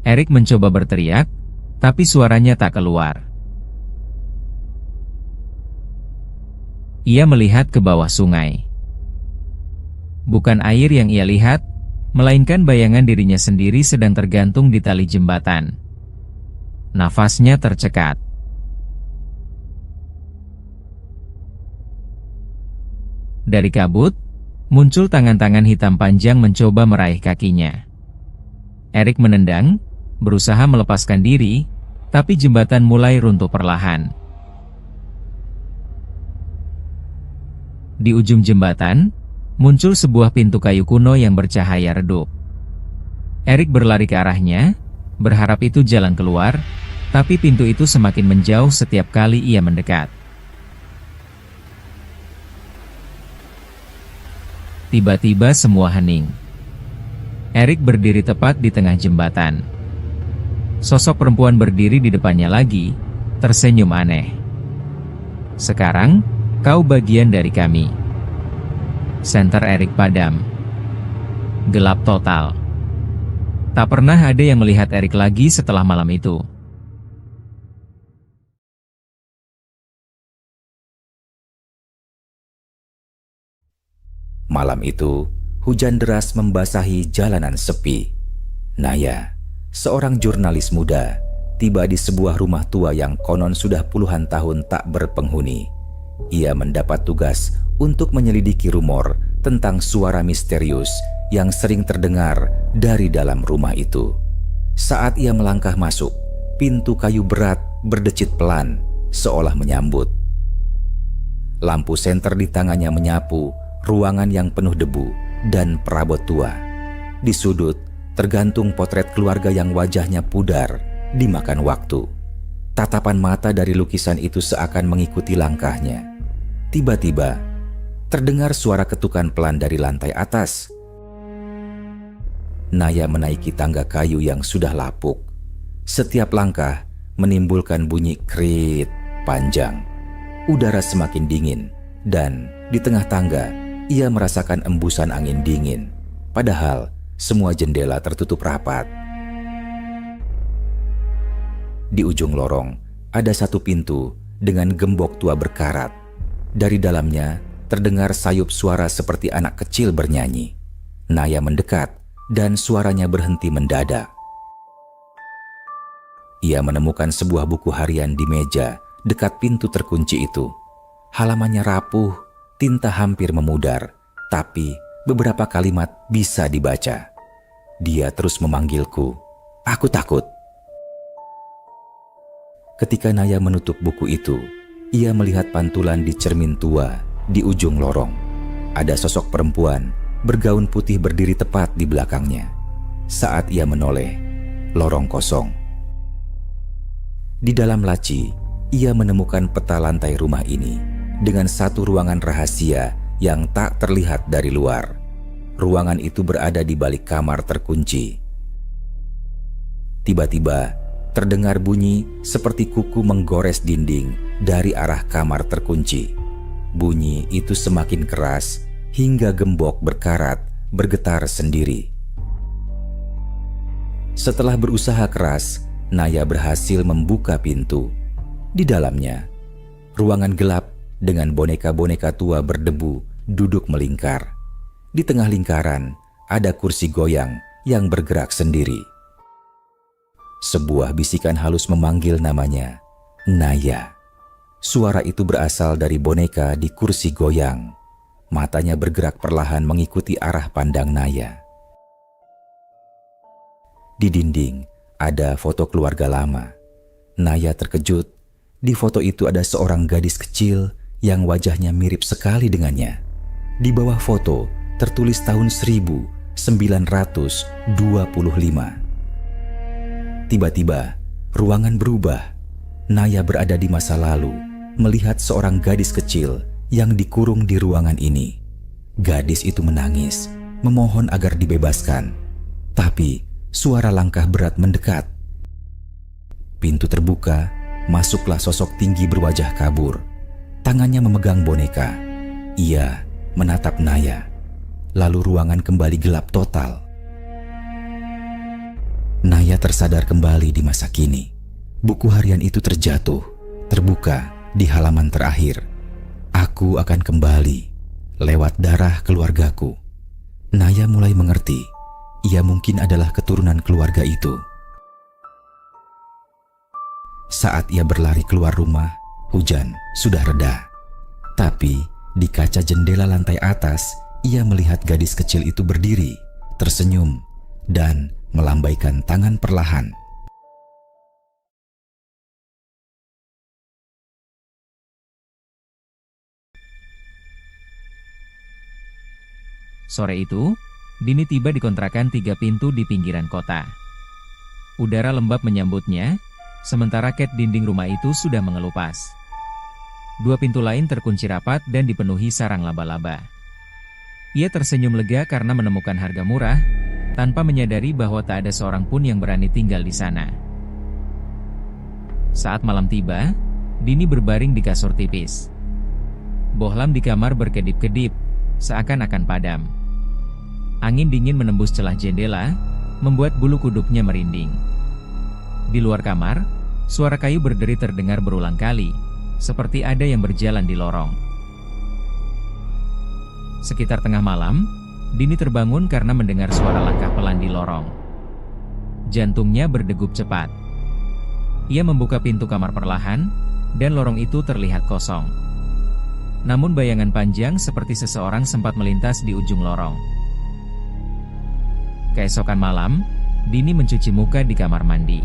Erik mencoba berteriak, tapi suaranya tak keluar. Ia melihat ke bawah sungai. Bukan air yang ia lihat, melainkan bayangan dirinya sendiri sedang tergantung di tali jembatan. Nafasnya tercekat. Dari kabut, muncul tangan-tangan hitam panjang mencoba meraih kakinya. Erik menendang, berusaha melepaskan diri, tapi jembatan mulai runtuh perlahan. Di ujung jembatan, muncul sebuah pintu kayu kuno yang bercahaya redup. Erik berlari ke arahnya, berharap itu jalan keluar, tapi pintu itu semakin menjauh setiap kali ia mendekat. Tiba-tiba semua hening. Erik berdiri tepat di tengah jembatan. Sosok perempuan berdiri di depannya lagi, tersenyum aneh. "Sekarang, kau bagian dari kami." Senter Erik padam. Gelap total. Tak pernah ada yang melihat Erik lagi setelah malam itu. Malam itu, hujan deras membasahi jalanan sepi. Naya, seorang jurnalis muda, tiba di sebuah rumah tua yang konon sudah puluhan tahun tak berpenghuni. Ia mendapat tugas untuk menyelidiki rumor tentang suara misterius yang sering terdengar dari dalam rumah itu. Saat ia melangkah masuk, pintu kayu berat berdecit pelan, seolah menyambut. Lampu senter di tangannya menyapu ruangan yang penuh debu dan perabot tua. Di sudut, tergantung potret keluarga yang wajahnya pudar dimakan waktu. Tatapan mata dari lukisan itu seakan mengikuti langkahnya. Tiba-tiba, terdengar suara ketukan pelan dari lantai atas. Naya menaiki tangga kayu yang sudah lapuk. Setiap langkah menimbulkan bunyi krit panjang. Udara semakin dingin, dan di tengah tangga, ia merasakan embusan angin dingin. Padahal, semua jendela tertutup rapat. Di ujung lorong, ada satu pintu dengan gembok tua berkarat. Dari dalamnya, terdengar sayup suara seperti anak kecil bernyanyi. Naya mendekat, dan suaranya berhenti mendadak. Ia menemukan sebuah buku harian di meja dekat pintu terkunci itu. Halamannya rapuh, tinta hampir memudar, tapi beberapa kalimat bisa dibaca. Dia terus memanggilku. Aku takut. Ketika Naya menutup buku itu, ia melihat pantulan di cermin tua di ujung lorong. Ada sosok perempuan bergaun putih berdiri tepat di belakangnya. Saat ia menoleh, lorong kosong. Di dalam laci, ia menemukan peta lantai rumah ini dengan satu ruangan rahasia yang tak terlihat dari luar. Ruangan itu berada di balik kamar terkunci. Tiba-tiba, terdengar bunyi seperti kuku menggores dinding dari arah kamar terkunci. Bunyi itu semakin keras hingga gembok berkarat bergetar sendiri. Setelah berusaha keras, Naya berhasil membuka pintu. Di dalamnya, ruangan gelap dengan boneka-boneka tua berdebu duduk melingkar. Di tengah lingkaran, ada kursi goyang yang bergerak sendiri. Sebuah bisikan halus memanggil namanya, Naya. Suara itu berasal dari boneka di kursi goyang. Matanya bergerak perlahan mengikuti arah pandang Naya. Di dinding, ada foto keluarga lama. Naya terkejut. Di foto itu ada seorang gadis kecil yang wajahnya mirip sekali dengannya. Di bawah foto tertulis tahun 1925. Tiba-tiba, ruangan berubah. Naya berada di masa lalu, melihat seorang gadis kecil yang dikurung di ruangan ini. Gadis itu menangis, memohon agar dibebaskan. Tapi, suara langkah berat mendekat. Pintu terbuka, masuklah sosok tinggi berwajah kabur. Tangannya memegang boneka. Ia menatap Naya. Lalu ruangan kembali gelap total. Naya tersadar kembali di masa kini. Buku harian itu terjatuh, terbuka di halaman terakhir. Aku akan kembali lewat darah keluargaku. Naya mulai mengerti, ia mungkin adalah keturunan keluarga itu. Saat ia berlari keluar rumah, hujan sudah reda. Tapi di kaca jendela lantai atas, ia melihat gadis kecil itu berdiri, tersenyum, dan melambaikan tangan perlahan. Sore itu, Dini tiba di kontrakan 3 pintu di pinggiran kota. Udara lembab menyambutnya, sementara ket dinding rumah itu sudah mengelupas. 2 pintu lain terkunci rapat dan dipenuhi sarang laba-laba. Ia tersenyum lega karena menemukan harga murah, tanpa menyadari bahwa tak ada seorang pun yang berani tinggal di sana. Saat malam tiba, Dini berbaring di kasur tipis. Bohlam di kamar berkedip-kedip, seakan-akan padam. Angin dingin menembus celah jendela, membuat bulu kuduknya merinding. Di luar kamar, suara kayu berderi terdengar berulang kali, seperti ada yang berjalan di lorong. Sekitar tengah malam, Dini terbangun karena mendengar suara langkah pelan di lorong. Jantungnya berdegup cepat. Ia membuka pintu kamar perlahan, dan lorong itu terlihat kosong. Namun bayangan panjang seperti seseorang sempat melintas di ujung lorong. Keesokan malam, Dini mencuci muka di kamar mandi.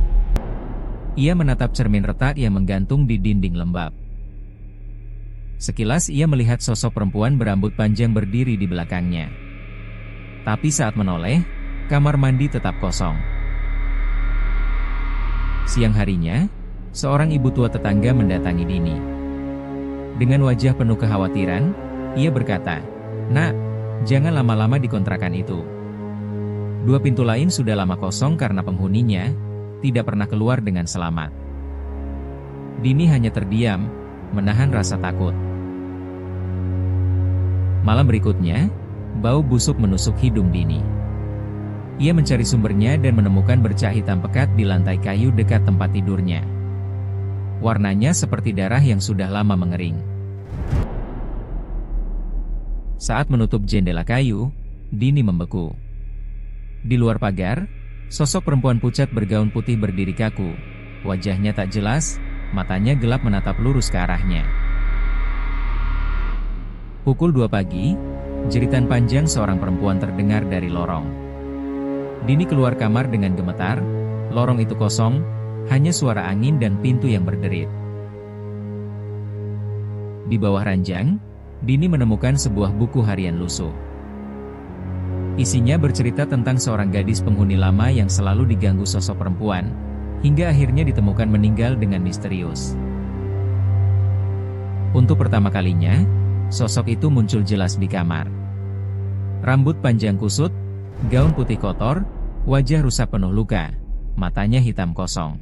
Ia menatap cermin retak yang menggantung di dinding lembab. Sekilas ia melihat sosok perempuan berambut panjang berdiri di belakangnya. Tapi saat menoleh, kamar mandi tetap kosong. Siang harinya, seorang ibu tua tetangga mendatangi Dini. Dengan wajah penuh kekhawatiran, ia berkata, "Nak, jangan lama-lama di kontrakan itu. 2 pintu lain sudah lama kosong karena penghuninya tidak pernah keluar dengan selamat." Dini hanya terdiam, menahan rasa takut. Malam berikutnya, bau busuk menusuk hidung Dini. Ia mencari sumbernya dan menemukan bercak hitam pekat di lantai kayu dekat tempat tidurnya. Warnanya seperti darah yang sudah lama mengering. Saat menutup jendela kayu, Dini membeku. Di luar pagar, sosok perempuan pucat bergaun putih berdiri kaku. Wajahnya tak jelas, matanya gelap menatap lurus ke arahnya. Pukul 2 pagi, jeritan panjang seorang perempuan terdengar dari lorong. Dini keluar kamar dengan gemetar, lorong itu kosong, hanya suara angin dan pintu yang berderit. Di bawah ranjang, Dini menemukan sebuah buku harian lusuh. Isinya bercerita tentang seorang gadis penghuni lama yang selalu diganggu sosok perempuan, hingga akhirnya ditemukan meninggal dengan misterius. Untuk pertama kalinya, sosok itu muncul jelas di kamar. Rambut panjang kusut, gaun putih kotor, wajah rusak penuh luka, matanya hitam kosong.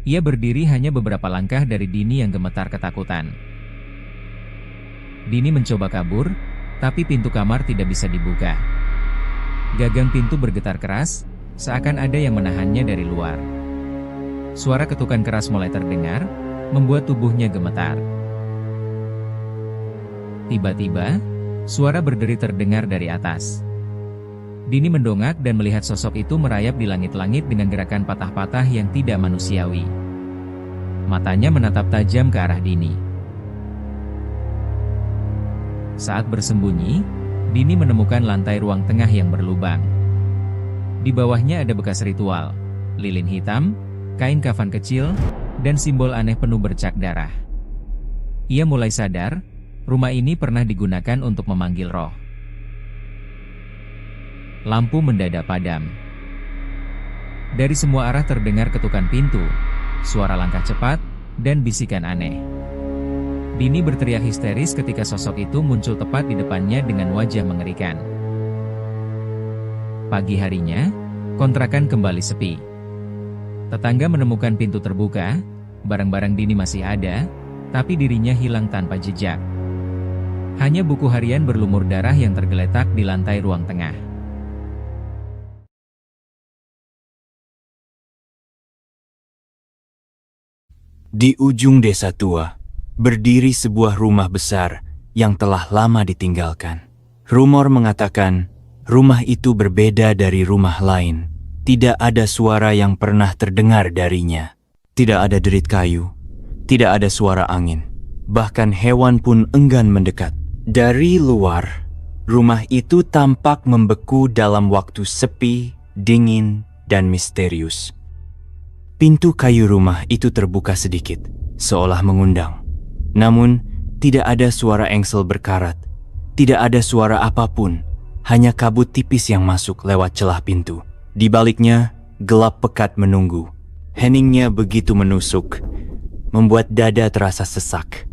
Ia berdiri hanya beberapa langkah dari Dini yang gemetar ketakutan. Dini mencoba kabur, tapi pintu kamar tidak bisa dibuka. Gagang pintu bergetar keras, seakan ada yang menahannya dari luar. Suara ketukan keras mulai terdengar, membuat tubuhnya gemetar. Tiba-tiba, suara berderi terdengar dari atas. Dini mendongak dan melihat sosok itu merayap di langit-langit dengan gerakan patah-patah yang tidak manusiawi. Matanya menatap tajam ke arah Dini. Saat bersembunyi, Dini menemukan lantai ruang tengah yang berlubang. Di bawahnya ada bekas ritual, lilin hitam, kain kafan kecil, dan simbol aneh penuh bercak darah. Ia mulai sadar, Rumah ini pernah digunakan untuk memanggil roh. Lampu mendadak padam. Dari semua arah terdengar ketukan pintu, suara langkah cepat, dan bisikan aneh. Dini berteriak histeris ketika sosok itu muncul tepat di depannya dengan wajah mengerikan. Pagi harinya, kontrakan kembali sepi. Tetangga menemukan pintu terbuka, barang-barang Dini masih ada, tapi dirinya hilang tanpa jejak. Hanya buku harian berlumur darah yang tergeletak di lantai ruang tengah. Di ujung desa tua, berdiri sebuah rumah besar yang telah lama ditinggalkan. Rumor mengatakan, rumah itu berbeda dari rumah lain. Tidak ada suara yang pernah terdengar darinya. Tidak ada derit kayu, tidak ada suara angin. Bahkan hewan pun enggan mendekat. Dari luar, rumah itu tampak membeku dalam waktu sepi, dingin, dan misterius. Pintu kayu rumah itu terbuka sedikit, seolah mengundang. Namun, tidak ada suara engsel berkarat. Tidak ada suara apapun, hanya kabut tipis yang masuk lewat celah pintu. Di baliknya, gelap pekat menunggu. Heningnya begitu menusuk, membuat dada terasa sesak.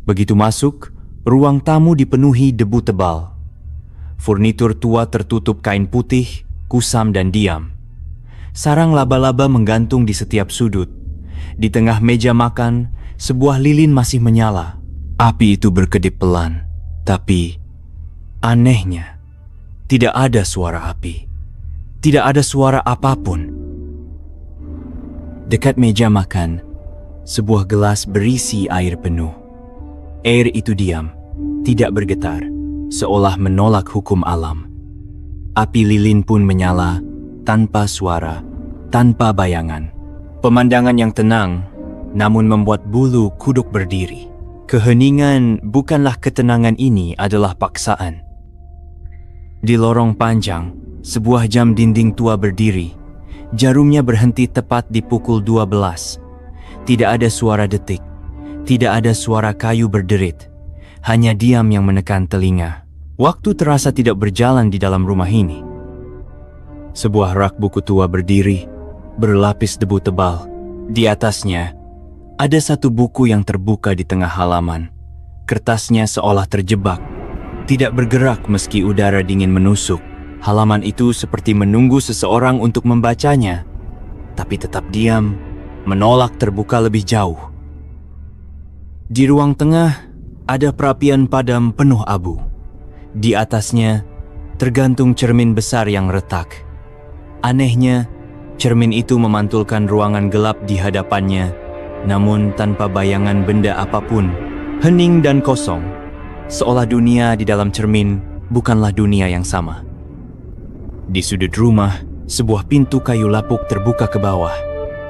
Begitu masuk, ruang tamu dipenuhi debu tebal. Furnitur tua tertutup kain putih, kusam dan diam. Sarang laba-laba menggantung di setiap sudut. Di tengah meja makan, sebuah lilin masih menyala. Api itu berkedip pelan, tapi anehnya, tidak ada suara api. Tidak ada suara apapun. Dekat meja makan, sebuah gelas berisi air penuh. Air itu diam, tidak bergetar, seolah menolak hukum alam. Api lilin pun menyala, tanpa suara, tanpa bayangan. Pemandangan yang tenang, namun membuat bulu kuduk berdiri. Keheningan bukanlah ketenangan, ini adalah paksaan. Di lorong panjang, sebuah jam dinding tua berdiri. Jarumnya berhenti tepat di pukul 12. Tidak ada suara detik, tidak ada suara kayu berderit. Hanya diam yang menekan telinga. Waktu terasa tidak berjalan di dalam rumah ini. Sebuah rak buku tua berdiri, berlapis debu tebal. Di atasnya, ada satu buku yang terbuka di tengah halaman. Kertasnya seolah terjebak, tidak bergerak meski udara dingin menusuk. Halaman itu seperti menunggu seseorang untuk membacanya, tapi tetap diam, menolak terbuka lebih jauh. Di ruang tengah, ada perapian padam penuh abu. Di atasnya, tergantung cermin besar yang retak. Anehnya, cermin itu memantulkan ruangan gelap di hadapannya, namun tanpa bayangan benda apapun, hening dan kosong, seolah dunia di dalam cermin bukanlah dunia yang sama. Di sudut rumah, sebuah pintu kayu lapuk terbuka ke bawah.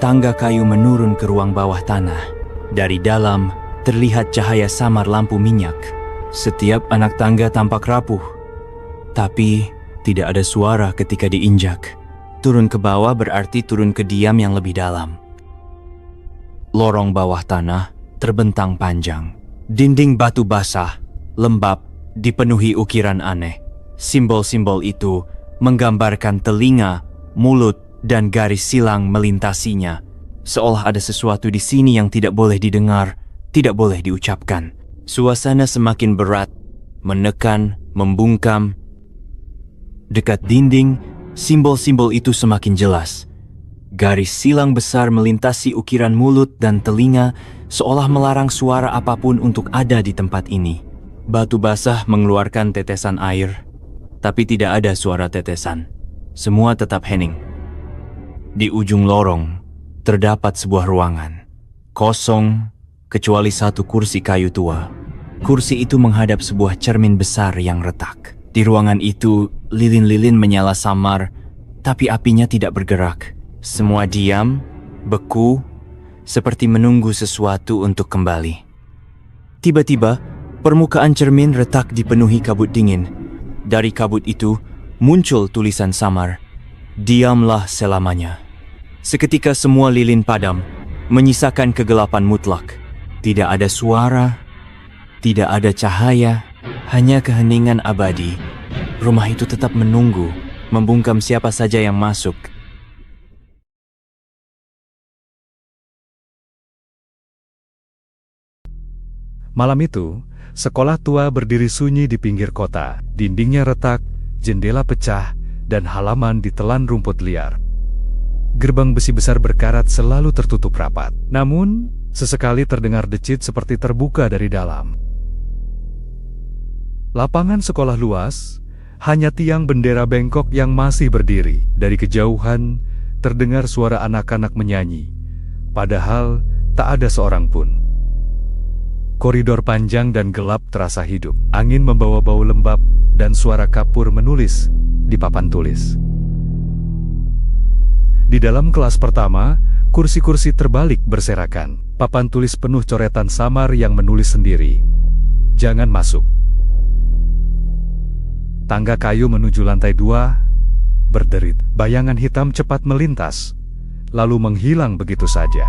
Tangga kayu menurun ke ruang bawah tanah. Dari dalam, terlihat cahaya samar lampu minyak. Setiap anak tangga tampak rapuh, tapi tidak ada suara ketika diinjak. Turun ke bawah berarti turun ke diam yang lebih dalam. Lorong bawah tanah terbentang panjang. Dinding batu basah, lembab, dipenuhi ukiran aneh. Simbol-simbol itu menggambarkan telinga, mulut, dan garis silang melintasinya. Seolah ada sesuatu di sini yang tidak boleh didengar, tidak boleh diucapkan. Suasana semakin berat, menekan, membungkam. Dekat dinding, simbol-simbol itu semakin jelas. Garis silang besar melintasi ukiran mulut dan telinga, seolah melarang suara apapun untuk ada di tempat ini. Batu basah mengeluarkan tetesan air, tapi tidak ada suara tetesan. Semua tetap hening. Di ujung lorong, terdapat sebuah ruangan. Kosong, kecuali satu kursi kayu tua. Kursi itu menghadap sebuah cermin besar yang retak. Di ruangan itu, lilin-lilin menyala samar, tapi apinya tidak bergerak. Semua diam, beku, seperti menunggu sesuatu untuk kembali. Tiba-tiba, permukaan cermin retak dipenuhi kabut dingin. Dari kabut itu, muncul tulisan samar, "Diamlah selamanya." Seketika semua lilin padam, menyisakan kegelapan mutlak. Tidak ada suara, Tidak ada cahaya, hanya keheningan abadi. Rumah itu tetap menunggu, membungkam siapa saja yang masuk. Malam itu, sekolah tua berdiri sunyi di pinggir kota. Dindingnya retak, jendela pecah, dan halaman ditelan rumput liar. Gerbang besi besar berkarat selalu tertutup rapat. Namun, sesekali terdengar decit seperti terbuka dari dalam. Lapangan sekolah luas, hanya tiang bendera bengkok yang masih berdiri. Dari kejauhan, terdengar suara anak-anak menyanyi. Padahal, tak ada seorang pun. Koridor panjang dan gelap terasa hidup. Angin membawa bau lembab dan suara kapur menulis di papan tulis. Di dalam kelas pertama, kursi-kursi terbalik berserakan. Papan tulis penuh coretan samar yang menulis sendiri. Jangan masuk. Tangga kayu menuju lantai 2 berderit. Bayangan hitam cepat melintas, lalu menghilang begitu saja.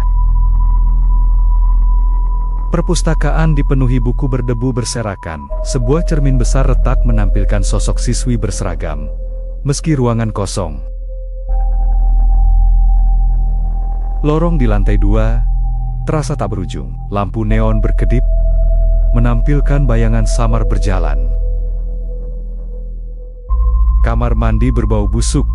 Perpustakaan dipenuhi buku berdebu berserakan. Sebuah cermin besar retak menampilkan sosok siswi berseragam, meski ruangan kosong. Lorong di lantai 2 terasa tak berujung. Lampu neon berkedip, menampilkan bayangan samar berjalan. Kamar mandi berbau busuk.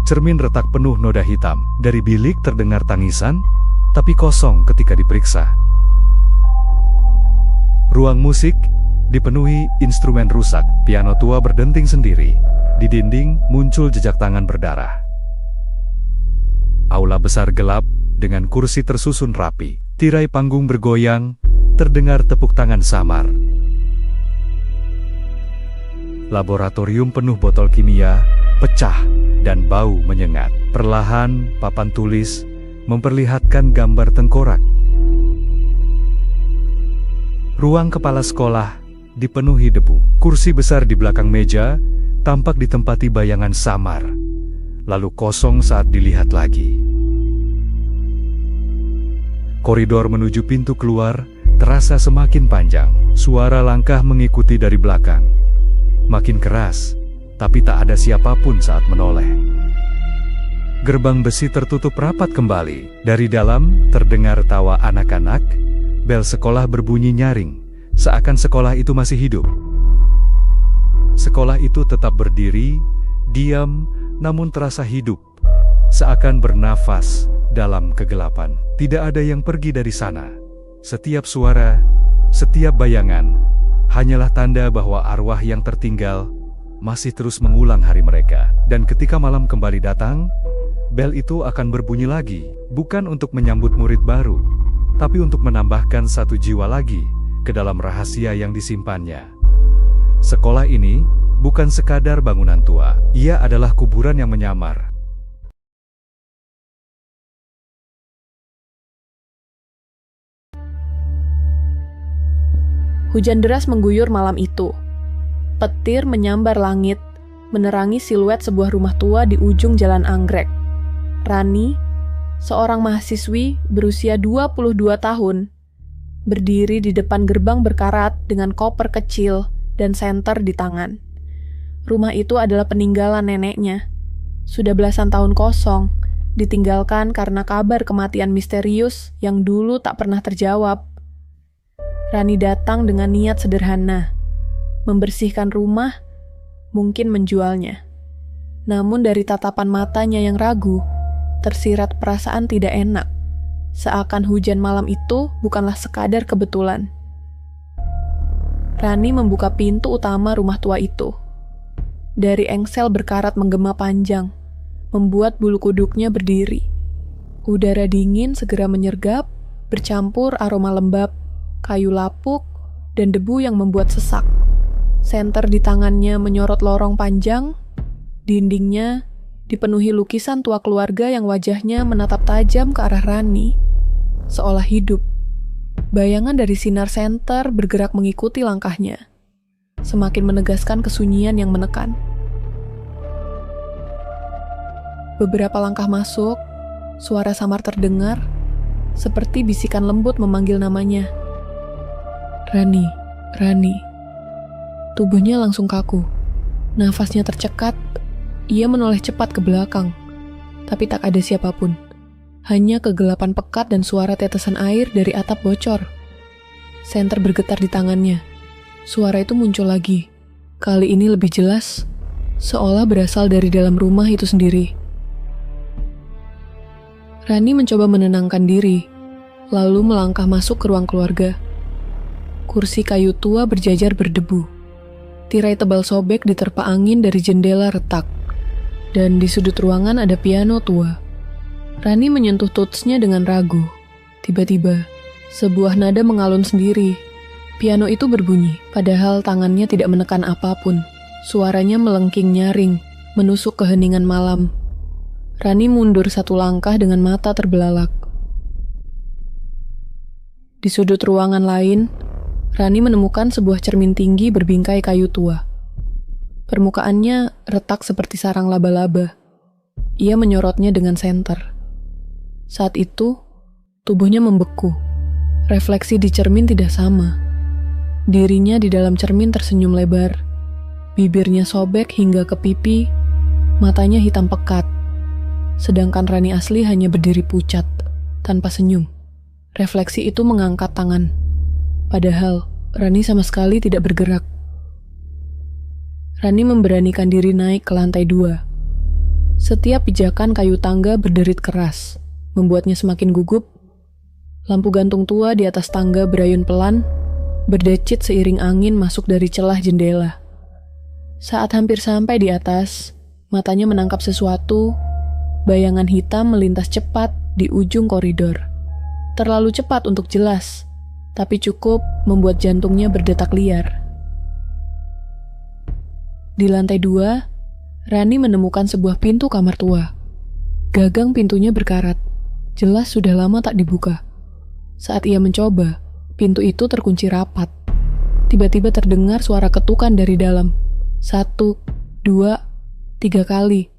Cermin retak penuh noda hitam. Dari bilik terdengar tangisan, tapi kosong ketika diperiksa. Ruang musik dipenuhi instrumen rusak. Piano tua berdenting sendiri. Di dinding muncul jejak tangan berdarah. Aula besar gelap dengan kursi tersusun rapi. Tirai panggung bergoyang, terdengar tepuk tangan samar. Laboratorium penuh botol kimia, pecah, dan bau menyengat. Perlahan, papan tulis memperlihatkan gambar tengkorak. Ruang kepala sekolah dipenuhi debu. Kursi besar di belakang meja tampak ditempati bayangan samar, lalu kosong saat dilihat lagi. Koridor menuju pintu keluar terasa semakin panjang. Suara langkah mengikuti dari belakang. Makin keras, tapi tak ada siapapun saat menoleh. Gerbang besi tertutup rapat kembali. Dari dalam terdengar tawa anak-anak. Bel sekolah berbunyi nyaring, seakan sekolah itu masih hidup. Sekolah itu tetap berdiri, diam, namun terasa hidup, seakan bernafas dalam kegelapan. Tidak ada yang pergi dari sana. Setiap suara, setiap bayangan, hanyalah tanda bahwa arwah yang tertinggal masih terus mengulang hari mereka. Dan ketika malam kembali datang, bel itu akan berbunyi lagi, bukan untuk menyambut murid baru, tapi untuk menambahkan satu jiwa lagi ke dalam rahasia yang disimpannya. Sekolah ini bukan sekadar bangunan tua, ia adalah kuburan yang menyamar. Hujan deras mengguyur malam itu. Petir menyambar langit, menerangi siluet sebuah rumah tua di ujung jalan anggrek. Rani, seorang mahasiswi berusia 22 tahun, berdiri di depan gerbang berkarat dengan koper kecil dan senter di tangan. Rumah itu adalah peninggalan neneknya. Sudah belasan tahun kosong, ditinggalkan karena kabar kematian misterius yang dulu tak pernah terjawab. Rani datang dengan niat sederhana, membersihkan rumah, mungkin menjualnya. Namun dari tatapan matanya yang ragu, tersirat perasaan tidak enak, seakan hujan malam itu bukanlah sekadar kebetulan. Rani membuka pintu utama rumah tua itu. Dari engsel berkarat menggema panjang, membuat bulu kuduknya berdiri. Udara dingin segera menyergap, bercampur aroma lembab, kayu lapuk, dan debu yang membuat sesak. Senter di tangannya menyorot lorong panjang, dindingnya dipenuhi lukisan tua keluarga yang wajahnya menatap tajam ke arah Rani, seolah hidup. Bayangan dari sinar senter bergerak mengikuti langkahnya, semakin menegaskan kesunyian yang menekan. Beberapa langkah masuk, suara samar terdengar, seperti bisikan lembut memanggil namanya. Rani, Rani. Tubuhnya langsung kaku. Nafasnya tercekat. Ia menoleh cepat ke belakang. Tapi tak ada siapapun. Hanya kegelapan pekat dan suara tetesan air dari atap bocor. Senter bergetar di tangannya. Suara itu muncul lagi. Kali ini lebih jelas, seolah berasal dari dalam rumah itu sendiri. Rani mencoba menenangkan diri, lalu melangkah masuk ke ruang keluarga. Kursi kayu tua berjajar berdebu. Tirai tebal sobek diterpa angin dari jendela retak. Dan di sudut ruangan ada piano tua. Rani menyentuh tutsnya dengan ragu. Tiba-tiba, sebuah nada mengalun sendiri. Piano itu berbunyi, padahal tangannya tidak menekan apapun. Suaranya melengking nyaring, menusuk keheningan malam. Rani mundur satu langkah dengan mata terbelalak. Di sudut ruangan lain, Rani menemukan sebuah cermin tinggi berbingkai kayu tua. Permukaannya retak seperti sarang laba-laba. Ia menyorotnya dengan senter. Saat itu, tubuhnya membeku. Refleksi di cermin tidak sama. Dirinya di dalam cermin tersenyum lebar. Bibirnya sobek hingga ke pipi, matanya hitam pekat. Sedangkan Rani asli hanya berdiri pucat, tanpa senyum. Refleksi itu mengangkat tangan. Padahal, Rani sama sekali tidak bergerak. Rani memberanikan diri naik ke lantai 2. Setiap pijakan kayu tangga berderit keras, membuatnya semakin gugup. Lampu gantung tua di atas tangga berayun pelan, berdecit seiring angin masuk dari celah jendela. Saat hampir sampai di atas, matanya menangkap sesuatu. Bayangan hitam melintas cepat di ujung koridor. Terlalu cepat untuk jelas, tapi cukup membuat jantungnya berdetak liar. Di lantai 2, Rani menemukan sebuah pintu kamar tua. Gagang pintunya berkarat, jelas sudah lama tak dibuka. Saat ia mencoba, pintu itu terkunci rapat. Tiba-tiba terdengar suara ketukan dari dalam. 1, 2, 3 kali.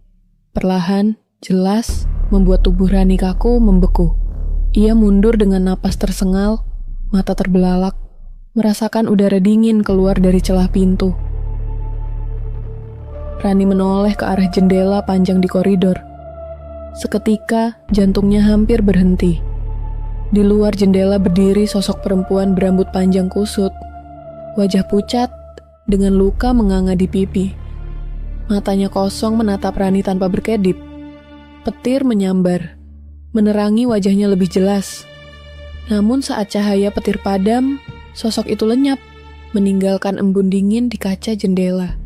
Perlahan, jelas, membuat tubuh Rani kaku membeku. Ia mundur dengan napas tersengal, mata terbelalak, merasakan udara dingin keluar dari celah pintu. Rani menoleh ke arah jendela panjang di koridor. Seketika, jantungnya hampir berhenti. Di luar jendela berdiri sosok perempuan berambut panjang kusut. Wajah pucat, dengan luka menganga di pipi. Matanya kosong menatap Rani tanpa berkedip. Petir menyambar, menerangi wajahnya lebih jelas. Namun saat cahaya petir padam, sosok itu lenyap, meninggalkan embun dingin di kaca jendela.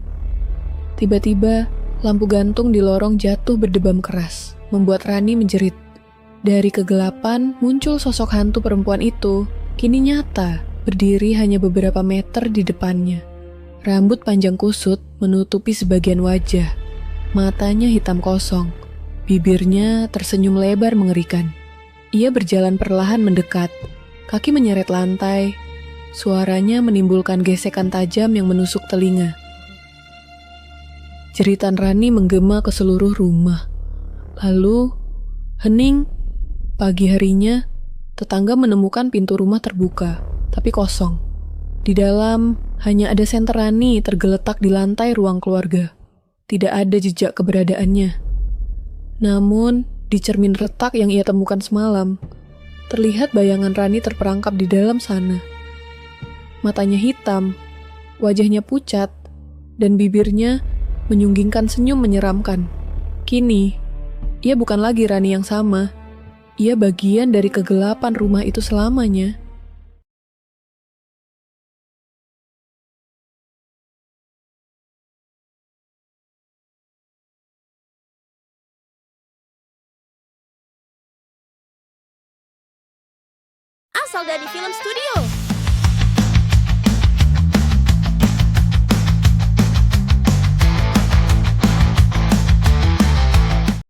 Tiba-tiba, lampu gantung di lorong jatuh berdebam keras, membuat Rani menjerit. Dari kegelapan, muncul sosok hantu perempuan itu, kini nyata, berdiri hanya beberapa meter di depannya. Rambut panjang kusut menutupi sebagian wajah, matanya hitam kosong. Bibirnya tersenyum lebar mengerikan. Ia berjalan perlahan mendekat, kaki menyeret lantai. Suaranya menimbulkan gesekan tajam yang menusuk telinga. Jeritan Rani menggema ke seluruh rumah. Lalu, hening. Pagi harinya, tetangga menemukan pintu rumah terbuka, tapi kosong. Di dalam, hanya ada senter Rani tergeletak di lantai ruang keluarga. Tidak ada jejak keberadaannya. Namun, di cermin retak yang ia temukan semalam, terlihat bayangan Rani terperangkap di dalam sana. Matanya hitam, wajahnya pucat, dan bibirnya menyunggingkan senyum menyeramkan. Kini, ia bukan lagi Rani yang sama. Ia bagian dari kegelapan rumah itu selamanya. Asal dari film studio.